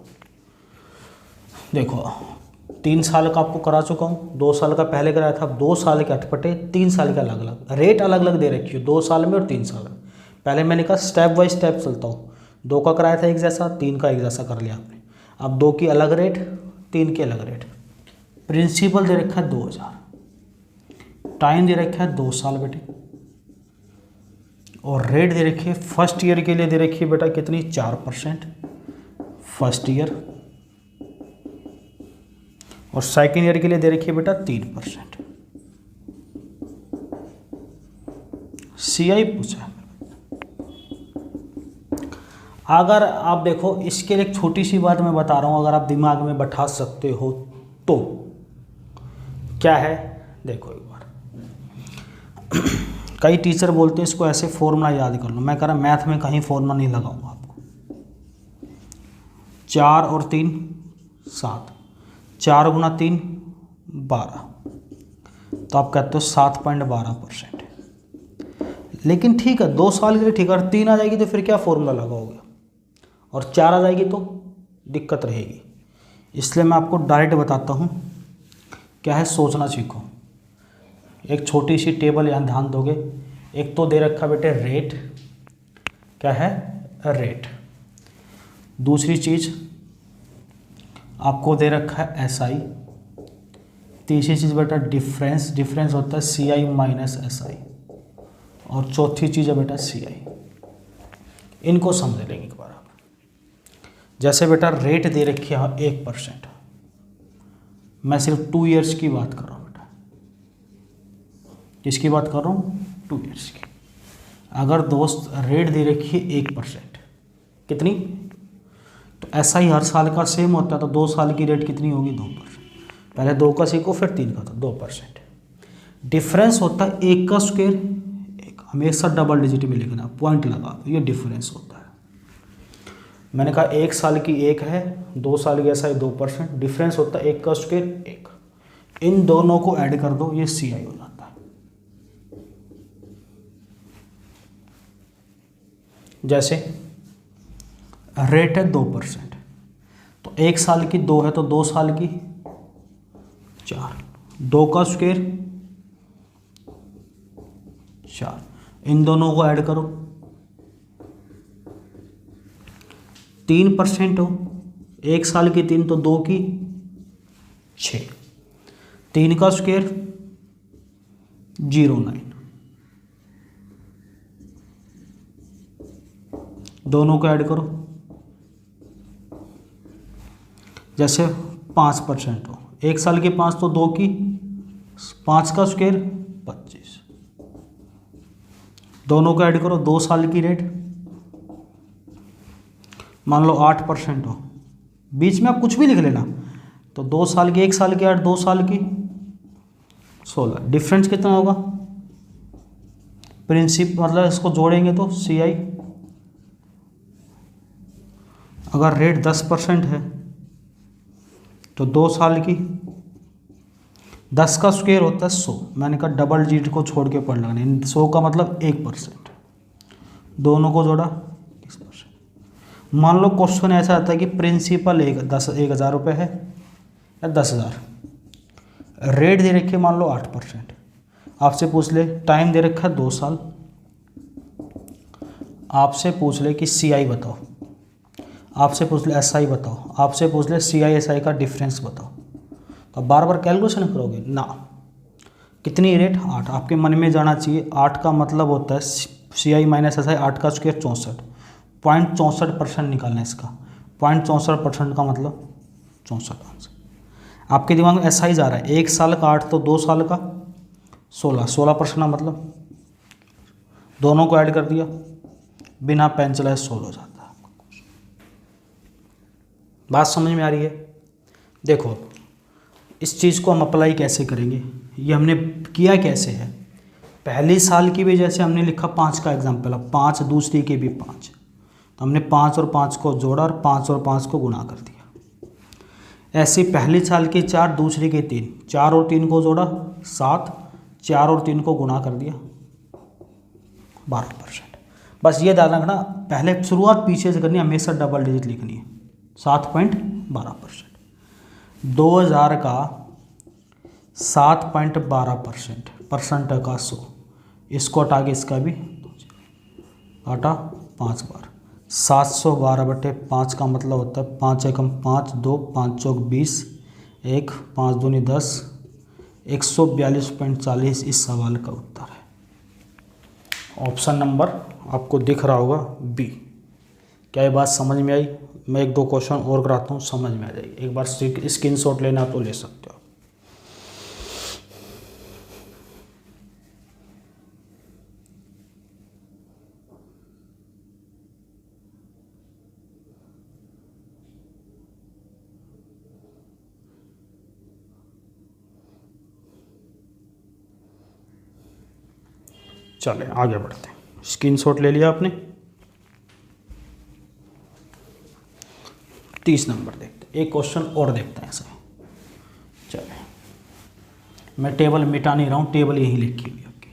देखो 3 साल का आपको करा चुका हूँ, 2 साल का पहले कराया था, 2 साल के अटपटे, 3 साल के अलग अलग, रेट अलग अलग दे रखी है 2 साल में और 3 साल में। पहले मैंने कहा स्टेप बाय स्टेप चलता हूँ, 2 का कराया था एक जैसा, 3 का एक जैसा कर लिया आपने। अब 2 की अलग रेट, 3 के अलग रेट। प्रिंसिपल दे रखा है 2000, टाइम दे रखा है 2 साल बेटे, और रेट दे रखी है फर्स्ट ईयर के लिए दे रखी है बेटा कितनी, 4% फर्स्ट ईयर, और सेकेंड ईयर के लिए दे रखी है बेटा 3%। CI पूछा है। अगर आप देखो, इसके लिए एक छोटी सी बात मैं बता रहा हूँ, अगर आप दिमाग में बैठा सकते हो तो क्या है, देखो एक बार। कई टीचर बोलते हैं इसको ऐसे फॉर्मूला याद कर लो, मैं कह रहा मैथ में कहीं फॉर्मूला नहीं लगाऊंगा आपको। 4 और 3 7, 4 गुना 3 12, तो आप कहते हो 7.12%। लेकिन ठीक है 2 साल के लिए ठीक है, और 3 आ जाएगी तो फिर क्या फॉर्मूला लगाओगे, और 4 आ जाएगी तो दिक्कत रहेगी। इसलिए मैं आपको डायरेक्ट बताता हूँ क्या है, सोचना सीखो। एक छोटी सी टेबल यहाँ ध्यान दोगे, एक तो दे रखा बेटे रेट, क्या है रेट। दूसरी चीज़ आपको दे रखा है SI। तीसरी चीज़ बेटा डिफरेंस, डिफरेंस होता है CI माइनस SI। और चौथी चीज़ है बेटा CI। इनको समझ लेंगे एक बार आप। जैसे बेटा रेट दे रखी है 1%, मैं सिर्फ 2 years की बात कर रहा हूँ बेटा। किसकी बात कर रहा हूँ, 2 years की। अगर दोस्त रेट दे रखी है 1%, कितनी, तो ऐसा ही हर साल का सेम होता है, तो 2 साल की रेट कितनी होगी, 2%। पहले 2 का सीखो फिर 3 का, तो 2%। डिफरेंस होता है 1 का स्क्वायर, हमेशा डबल डिजिट में लिखना, पॉइंट लगा दो, ये डिफरेंस होता है। मैंने कहा 1 साल की 1 है, 2 साल की ऐसा ही 2%, डिफरेंस होता है 1 का स्क्वायर 1। इन दोनों को ऐड कर दो, ये CI हो जाता है। जैसे रेट है 2%, तो 1 साल की 2 है, तो 2 साल की 4, 2 का स्क्वायर 4, इन दोनों को ऐड करो, 3% हो, 1 साल की 3 तो 2 की 6, 3 का स्क्वायर 09, दोनों को ऐड करो। जैसे 5% हो, 1 साल की 5 तो 2 की, 5 का स्क्वायर 25, दोनों को ऐड करो। 2 साल की रेट मान लो 8% हो, बीच में आप कुछ भी लिख लेना, तो 2 साल की 1 साल की 8, 2 साल की 16, डिफरेंस कितना होगा, प्रिंसिप मतलब इसको जोड़ेंगे तो CI। अगर रेट 10% है तो 2 साल की 10 का स्क्वायर होता है 100, मैंने कहा डबल डिजिट को छोड़ के पढ़ लेना, 100 का मतलब 1%, दोनों को जोड़ा 20%। मान लो क्वेश्चन ऐसा आता है कि प्रिंसिपल 1,000 रुपये है या 10,000, रेट दे रखी है मान लो 8%, आपसे पूछ ले टाइम दे रखा है 2 साल, आपसे पूछ ले कि CI बताओ, आपसे पूछ ले SI बताओ, आपसे पूछ ले CI SI का डिफरेंस बताओ, तो बार बार कैलकुलेशन करोगे ना। कितनी रेट 8, आपके मन में जाना चाहिए 8 का मतलब होता है CI माइनस SI, 8 का स्क्वायर 64, 0.64% निकालना है इसका, 0.64% का मतलब 64 आंसर। आपके दिमाग में SI जा रहा है 1 साल का 8 तो 2 साल का 16% का मतलब, दोनों को ऐड कर दिया, बिना पेन चलाए 16 हो जाता है। बात समझ में आ रही है? देखो इस चीज़ को हम अप्लाई कैसे करेंगे, ये हमने किया कैसे है। पहले साल की भी जैसे हमने लिखा 5 का एग्जाम्पल, अब 5 दूसरी के भी 5, तो हमने 5 और 5 को जोड़ा और 5 और 5 को गुणा कर दिया। ऐसे पहले साल के 4, दूसरी के 3, 4 और 3 को जोड़ा 7, 4 और 3 को गुणा कर दिया 12%। बस ये ध्यान रखना, पहले शुरुआत पीछे से करनी है, हमेशा डबल डिजिट लिखनी है। 7.12%, 2000 का 7.12%, परसेंट का 100, इसको हटा के इसका भी हटा 5 बार, 712/5 का मतलब होता है 5 एकम 5, 2 5 चौक 20, 1 5 दूनी 10, 142.40 इस सवाल का उत्तर है। ऑप्शन नंबर आपको दिख रहा होगा बी। क्या ये बात समझ में आई? मैं 1-2 क्वेश्चन और कराता हूँ, समझ में आ जाएगी। एक बार स्क्रीनशॉट लेना तो ले सकते हो। चले आगे बढ़ते हैं। स्क्रीनशॉट ले लिया आपने? 30 नंबर देखते हैं, एक क्वेश्चन और देखते हैं ऐसा। चले मैं टेबल मिटा नहीं रहा हूँ, टेबल यहीं लिखी हुई आपकी।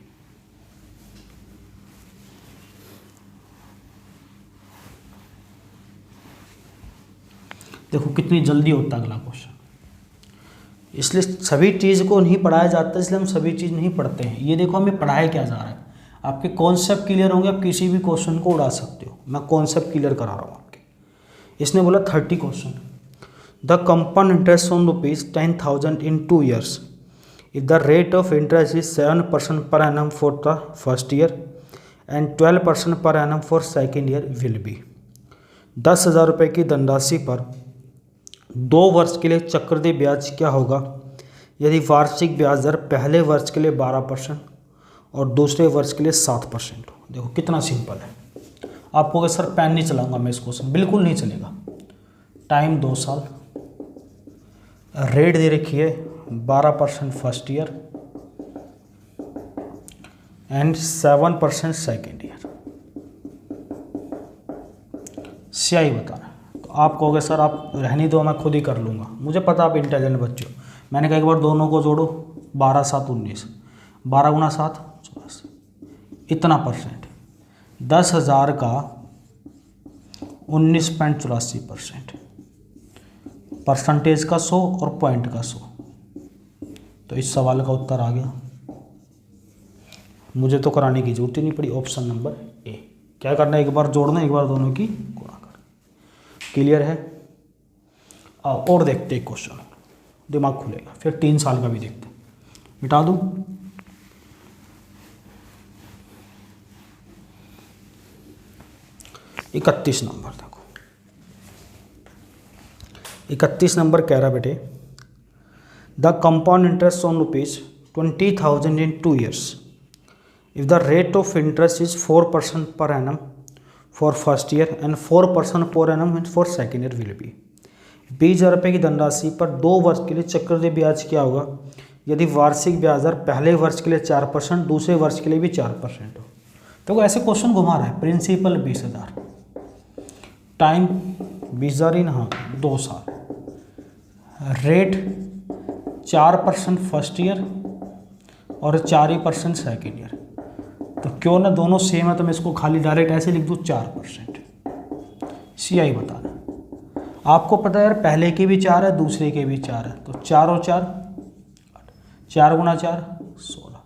देखो कितनी जल्दी होता है अगला क्वेश्चन, इसलिए सभी चीज़ को नहीं पढ़ाया जाता, इसलिए हम सभी चीज़ नहीं पढ़ते हैं। ये देखो हमें पढ़ाया क्या जा रहा है, आपके कॉन्सेप्ट क्लियर होंगे, आप किसी भी क्वेश्चन को उड़ा सकते हो। मैं कॉन्सेप्ट क्लियर करा रहा हूँ आपके। इसने बोला 30 question, the compound interest on ₹10,000 in 2 years if the rate of interest is 7% per annum for the first year and 12% per annum for second year will be। 10,000 रुपये की धनराशि पर 2 वर्ष के लिए चक्रवृद्धि ब्याज क्या होगा यदि वार्षिक ब्याज दर पहले वर्ष के लिए 12% और दूसरे वर्ष के लिए 7% हो। देखो कितना सिंपल है। आप कहोगे सर पेन नहीं चलाऊंगा मैं इस क्वेश्चन, बिल्कुल नहीं चलेगा। टाइम 2 साल, रेट दे रखी है 12% first year and 7% second year. CI बताना है, तो आप कहोगे सर आप रहने दो मैं खुद ही कर लूँगा, मुझे पता आप इंटेलिजेंट बच्चे हो। मैंने कहा एक बार दोनों को जोड़ो, 12 7 19, 12 गुना 7 84, इतना परसेंट। 10,000 का 19.84%, परसेंटेज का 100 और पॉइंट का 100। तो इस सवाल का उत्तर आ गया, मुझे तो कराने की जरूरत ही नहीं पड़ी। Option number A. क्या करना है, एक बार जोड़ना, एक बार दोनों की गुणा कर। क्लियर है? और देखते एक क्वेश्चन, दिमाग खुलेगा। फिर 3 साल का भी देखते हैं। मिटा दूं? इकतीस नंबर देखो, 31 नंबर कह रहा बेटे, the compound interest on ₹20,000 in 2 years if the rate of interest is 4% per annum for first year and 4% per annum for second year will be। 20,000 रुपये की धनराशि पर 2 वर्ष के लिए चक्रवृद्धि ब्याज क्या होगा यदि वार्षिक ब्याज दर पहले वर्ष के लिए 4%, दूसरे वर्ष के लिए भी 4% हो। तो ऐसे क्वेश्चन घुमा रहा है। प्रिंसिपल 20,000, टाइम 20,000 इन 2 साल, रेट 4% फर्स्ट ईयर और 4% सेकेंड ईयर। तो क्यों ना दोनों सेम है तो मैं इसको खाली डायरेक्ट ऐसे लिख दूँ 4%। CI बताना। आपको पता है यार पहले के भी 4 है दूसरे के भी 4 है, तो 4 और 4 4 गुना 4 16,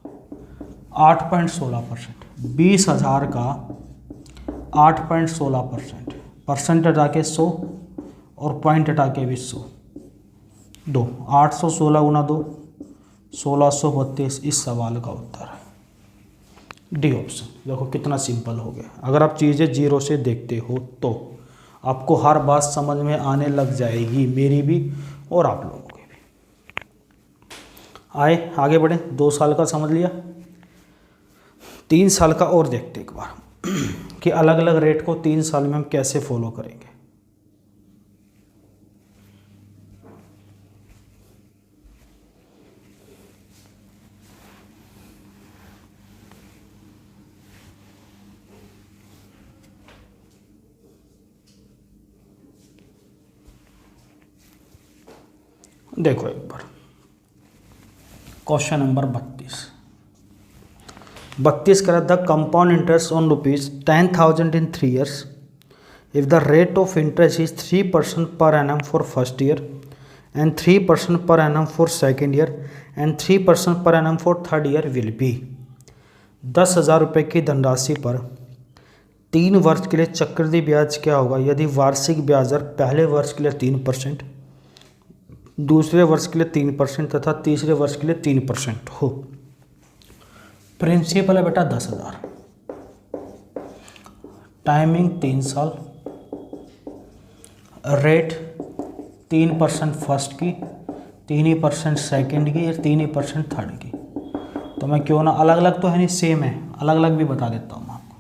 8.16%। 20,000 का 8.16%, परसेंट हटा के 100 और पॉइंट हटा के भी 100, 2 816 गुना 2 1632 इस सवाल का उत्तर है डी ऑप्शन। देखो कितना सिंपल हो गया। अगर आप चीज़ें जीरो से देखते हो तो आपको हर बात समझ में आने लग जाएगी, मेरी भी और आप लोगों की भी। आए आगे बढ़े। 2 साल का समझ लिया, 3 साल का और देखते एक बार कि अलग अलग रेट को 3 साल में हम कैसे फॉलो करेंगे। देखो एक बार क्वेश्चन नंबर 32 करा the compound interest on ₹10,000 in 3 years if the rate of interest is 3% per annum for first year and 3% per annum for second year and 3% per annum for third year will be 10,000 रुपये की धनराशि पर 3 वर्ष के लिए चक्रवृद्धि ब्याज क्या होगा यदि वार्षिक ब्याज दर पहले वर्ष के लिए 3%, दूसरे वर्ष के लिए 3% तथा तीसरे वर्ष के लिए 3% हो। प्रिंसिपल है बेटा 10,000, टाइमिंग 3 साल, रेट 3% फर्स्ट की, 3% सेकंड की और 3% थर्ड की। तो मैं क्यों ना अलग अलग तो है नहीं, सेम है, अलग अलग भी बता देता हूँ आपको।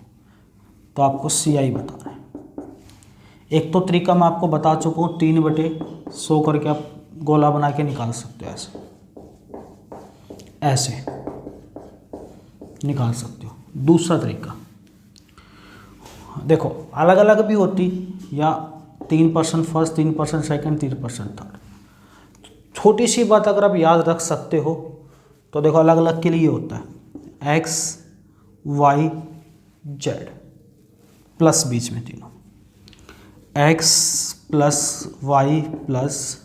तो आपको CI बताना है। एक तो तरीका मैं आपको बता चुका हूँ, 3/100 करके आप गोला बना के निकाल सकते हो, ऐसे निकाल सकते हो। दूसरा तरीका देखो अलग अलग भी होती, या 3% फर्स्ट, 3% सेकंड, 3% थर्ड। छोटी सी बात अगर आप याद रख सकते हो तो देखो अलग अलग के लिए होता है X Y Z प्लस बीच में तीनों, X plus Y plus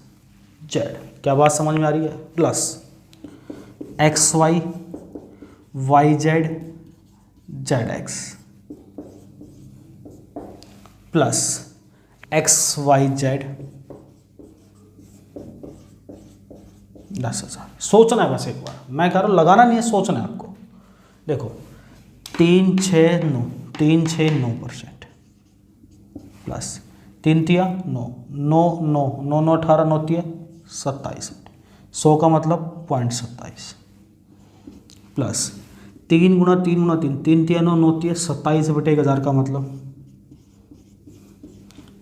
Z। क्या बात समझ में आ रही है? Plus XY YZ ZX plus XYZ 10,000। सोचना है बस एक बार, मैं कह रहा हूँ लगाना नहीं है, सोचना है आपको। देखो 3 6 9 3 6 9% प्लस 3 तिया 9 9 9 9 9 18 9 तिया 27, 100 का मतलब 0.27 प्लस 3 गुना 3 गुना 3 3 तिया 9 9 तिया 27/1000 का मतलब,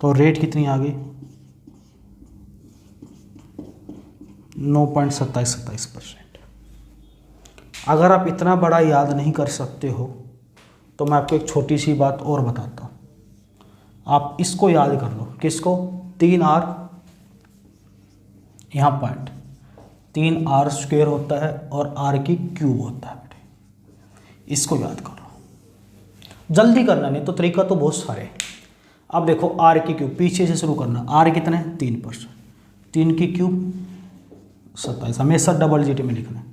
तो रेट कितनी आ गई 9.27%। अगर आप इतना बड़ा याद नहीं कर सकते हो तो मैं आपको एक छोटी सी बात और बताता हूँ, आप इसको याद कर लो। किसको? 3R, यहाँ पॉइंट 3R स्क्वायर होता है और R की क्यूब होता है बेटे, इसको याद कर लो। जल्दी करना, नहीं तो तरीका तो बहुत सारे हैं। अब देखो R की क्यूब पीछे से शुरू करना। R कितना है 3%, 3 की क्यूब 27, हमेशा डबल डिजिट में लिखना है।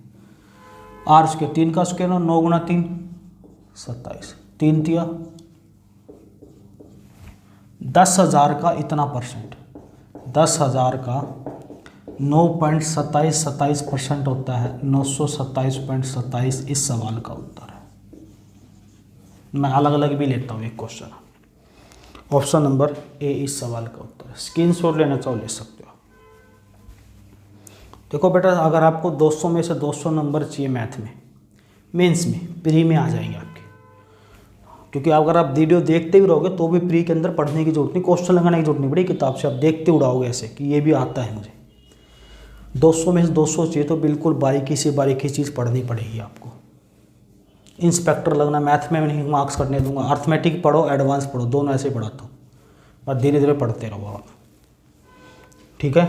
R स्क्वायर 3 का स्क्वायर 9 गुना 3 27, 3 तिया 10,000 का इतना परसेंट, 10,000 का 9.27% होता है 927.27 इस सवाल का उत्तर है। मैं अलग अलग भी लेता हूँ एक क्वेश्चन। ऑप्शन नंबर ए इस सवाल का उत्तर है। स्क्रीनशॉट लेना चाहो ले सकते हो। देखो बेटा अगर आपको 200 में से 200 नंबर चाहिए मैथ में, मेंस में, प्री में आ जाएंगे आपके, क्योंकि अगर आप वीडियो देखते भी रहोगे तो भी प्री के अंदर पढ़ने की जरूरत नहीं, क्वेश्चन लगाने की जरूरत नहीं पड़ी, किताब से आप देखते उड़ाओगे ऐसे कि ये भी आता है मुझे। 200 में से 200 चाहिए तो बिल्कुल बारीकी से बारीकी चीज़ पढ़नी पड़ेगी आपको। इंस्पेक्टर लगना मैथ में नहीं मार्क्स कटने दूंगा। अर्थमेटिक पढ़ो, एडवांस पढ़ो, दोनों ऐसे पढ़ाता हूँ, बस धीरे धीरे पढ़ते रहो आप, ठीक है।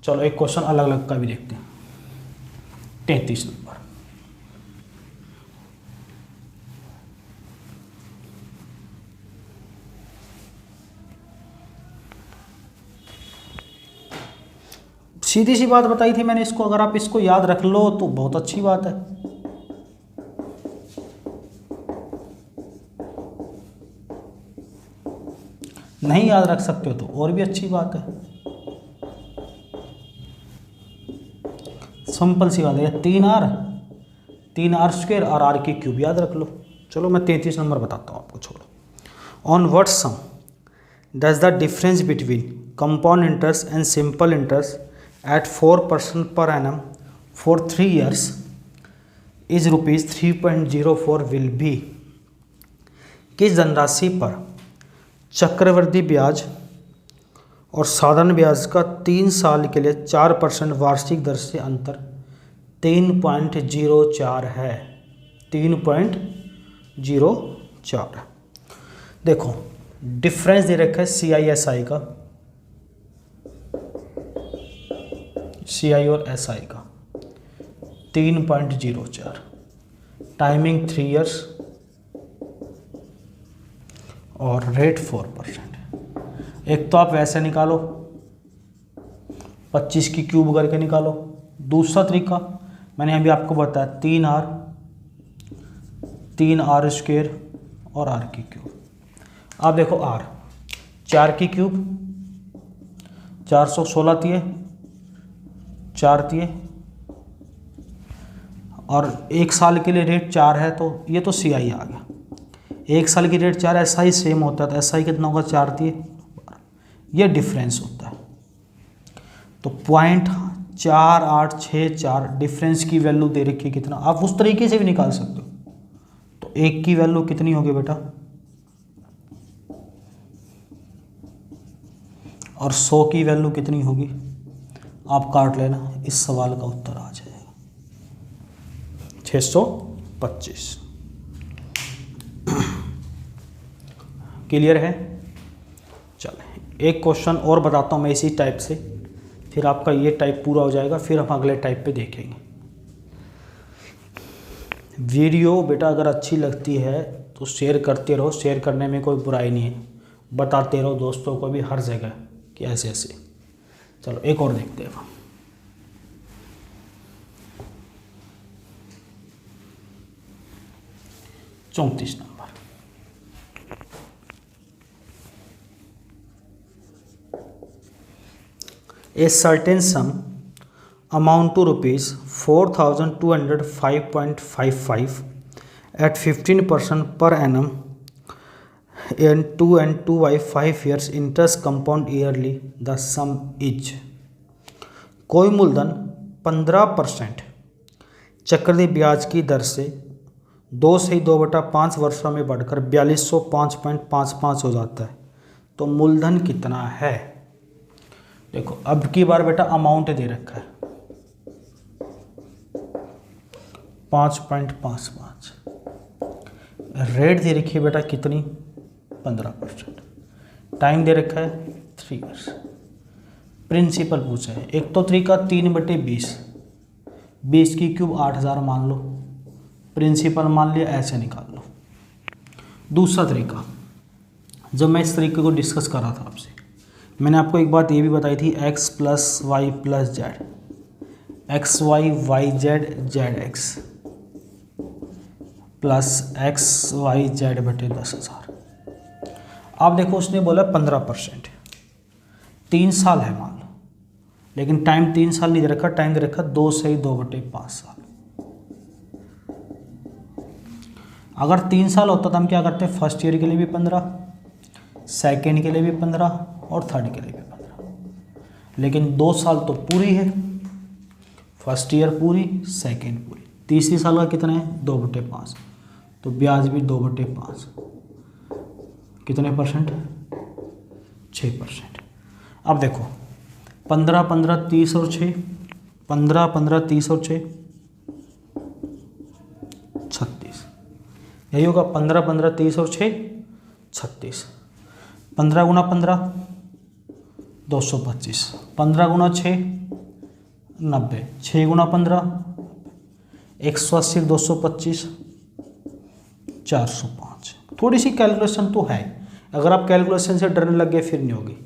चलो एक क्वेश्चन अलग अलग का भी देखते हैं। 33 नंबर, सीधी सी बात बताई थी मैंने इसको, अगर आप इसको याद रख लो तो बहुत अच्छी बात है। नहीं याद रख सकते हो तो और भी अच्छी बात है, सिंपल सी बात है। 3r स्क्वायर और r की क्यूब याद रख लो। चलो मैं 33 नंबर बताता हूँ आपको, छोड़ो। On what sum does the difference between compound interest and simple interest at 4% per annum for 3 years is ₹3.04 will be. किस धनराशि पर चक्रवृद्धि ब्याज और साधारण ब्याज का 3 साल के लिए 4% वार्षिक दर से अंतर 3.04 है। 3.04। देखो डिफरेंस दे रखा है CI का, CI और SI का 3.04, टाइमिंग 3 years और रेट 4%। एक तो आप वैसे निकालो 25 की क्यूब करके निकालो। दूसरा तरीका मैंने अभी आपको बताया 3r स्क्वायर और r की क्यूब। आप देखो r 4 की क्यूब 416 तिये 4 तिये और 1 साल के लिए रेट 4 है, तो ये तो CI आ गया। 1 साल की रेट 4, SI सेम होता है तो SI कितना होगा 4 तिये, ये डिफरेंस होता है। तो 0.4864 डिफरेंस की वैल्यू दे रखी है कितना, आप उस तरीके से भी निकाल सकते हो। तो 1 की वैल्यू कितनी होगी बेटा, और 100 की वैल्यू कितनी होगी, आप काट लेना, इस सवाल का उत्तर आ जाएगा 625। क्लियर है। चले एक क्वेश्चन और बताता हूँ मैं इसी टाइप से, फिर आपका ये टाइप पूरा हो जाएगा, फिर हम अगले टाइप पे देखेंगे। वीडियो बेटा अगर अच्छी लगती है तो शेयर करते रहो, शेयर करने में कोई बुराई नहीं है, बताते रहो दोस्तों को भी हर जगह कि ऐसे ऐसे। चलो एक और देखते हैं। 34 number, a certain sum amount to ₹4,205.55 at 15% per annum and 2 by 5 years interest compound yearly, the sum is। कोई मूलधन 15% चक्रवृद्धि ब्याज की दर से 2 से 2/5 वर्षों में बढ़कर 4205.55 हो जाता है, तो मूलधन कितना है। देखो अब की बार बेटा अमाउंट दे रखा है 5.55, रेट दे रखी है बेटा कितनी 15%, टाइम दे रखा है 3 years, प्रिंसिपल पूछा है। एक तो तरीका 3/20, 20 की क्यूब 8000 मान लो, प्रिंसिपल मान लिया, ऐसे निकाल लो। दूसरा तरीका, जब मैं इस तरीके को डिस्कस कर रहा था आपसे, मैंने आपको एक बात ये भी बताई थी x + y + z, xy yz zx plus XYZ/10,000। आप देखो उसने बोला 15%, 3 साल है मान लो, लेकिन टाइम 3 साल नहीं दे रखा, टाइम दे रखा 2 से 2/5 साल। अगर 3 साल होता तो हम क्या करते, फर्स्ट ईयर के लिए भी 15, सेकेंड के लिए भी 15 और थर्ड के लिए भी 15, लेकिन 2 साल तो पूरी है, फर्स्ट ईयर पूरी, सेकेंड पूरी, तीसरी साल का कितना है 2/5, तो ब्याज भी 2/5, कितने %, 6%। अब देखो 15 15 30 और 6, 15 15 30 और 6 36, यही होगा 15 15 30 और 6 36, 15 × 15 225, 15 गुना 6 90, 6 गुना 15 180, 225 405। थोड़ी सी कैलकुलेशन तो है, अगर आप कैलकुलेशन से डरने लग गए फिर नहीं होगी।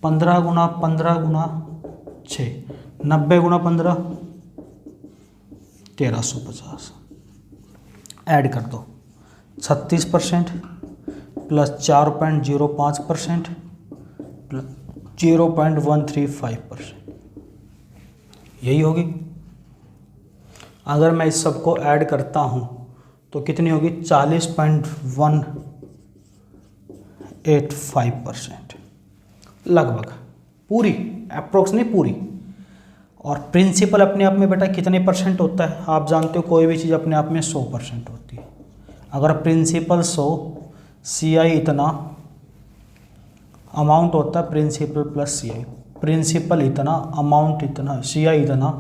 15 गुना 6, 90 गुना 15 1350। ऐड कर दो 36% प्लस 4.05% प्लस 0.135%, यही होगी। अगर मैं इस सब को ऐड करता हूँ तो कितनी होगी? 40.185% लगभग, पूरी अप्रोक्स नहीं पूरी। और प्रिंसिपल अपने आप में बेटा कितने परसेंट होता है? आप जानते हो कोई भी चीज़ अपने आप में 100% होती है। अगर प्रिंसिपल 100, CI इतना अमाउंट होता है, प्रिंसिपल प्लस CI, प्रिंसिपल इतना अमाउंट इतना CI इतना,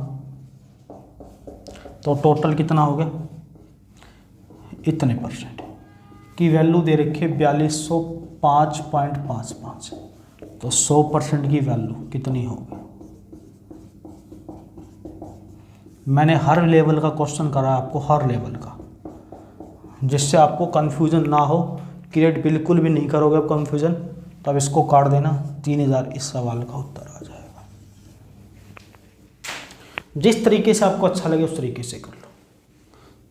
तो टोटल कितना हो गया? इतने परसेंट की वैल्यू दे रखी है 4205.55, तो 100% की वैल्यू कितनी होगी? मैंने हर लेवल का क्वेश्चन करा आपको, हर लेवल का, जिससे आपको कंफ्यूजन ना हो। क्रिएट बिल्कुल भी नहीं करोगे आप कंफ्यूजन, तब इसको काट देना, 3000 इस सवाल का उत्तर आ जाएगा। जिस तरीके से आपको अच्छा लगे उस तरीके से कर लो।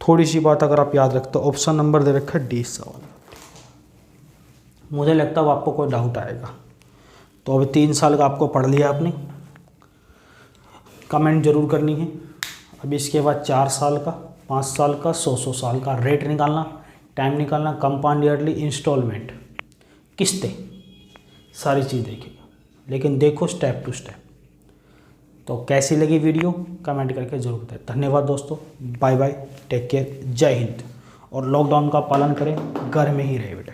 थोड़ी सी बात अगर आप याद रखते हो, ऑप्शन नंबर दे रखा है D सवाल, मुझे लगता है वो आपको कोई डाउट आएगा। तो अभी 3 साल का आपको पढ़ लिया आपने, कमेंट जरूर करनी है। अभी इसके बाद 4 साल का, 5 साल का, 100 साल का रेट निकालना, टाइम निकालना, कंपाउंड ईयरली, इंस्टॉलमेंट, किस्तें, सारी चीज़ देखेगा, लेकिन देखो स्टेप टू स्टेप। तो कैसी लगी वीडियो कमेंट करके जरूर बताएं। धन्यवाद दोस्तों, बाय बाय, टेक केयर, जय हिंद। और लॉकडाउन का पालन करें, घर में ही रहे बेटा।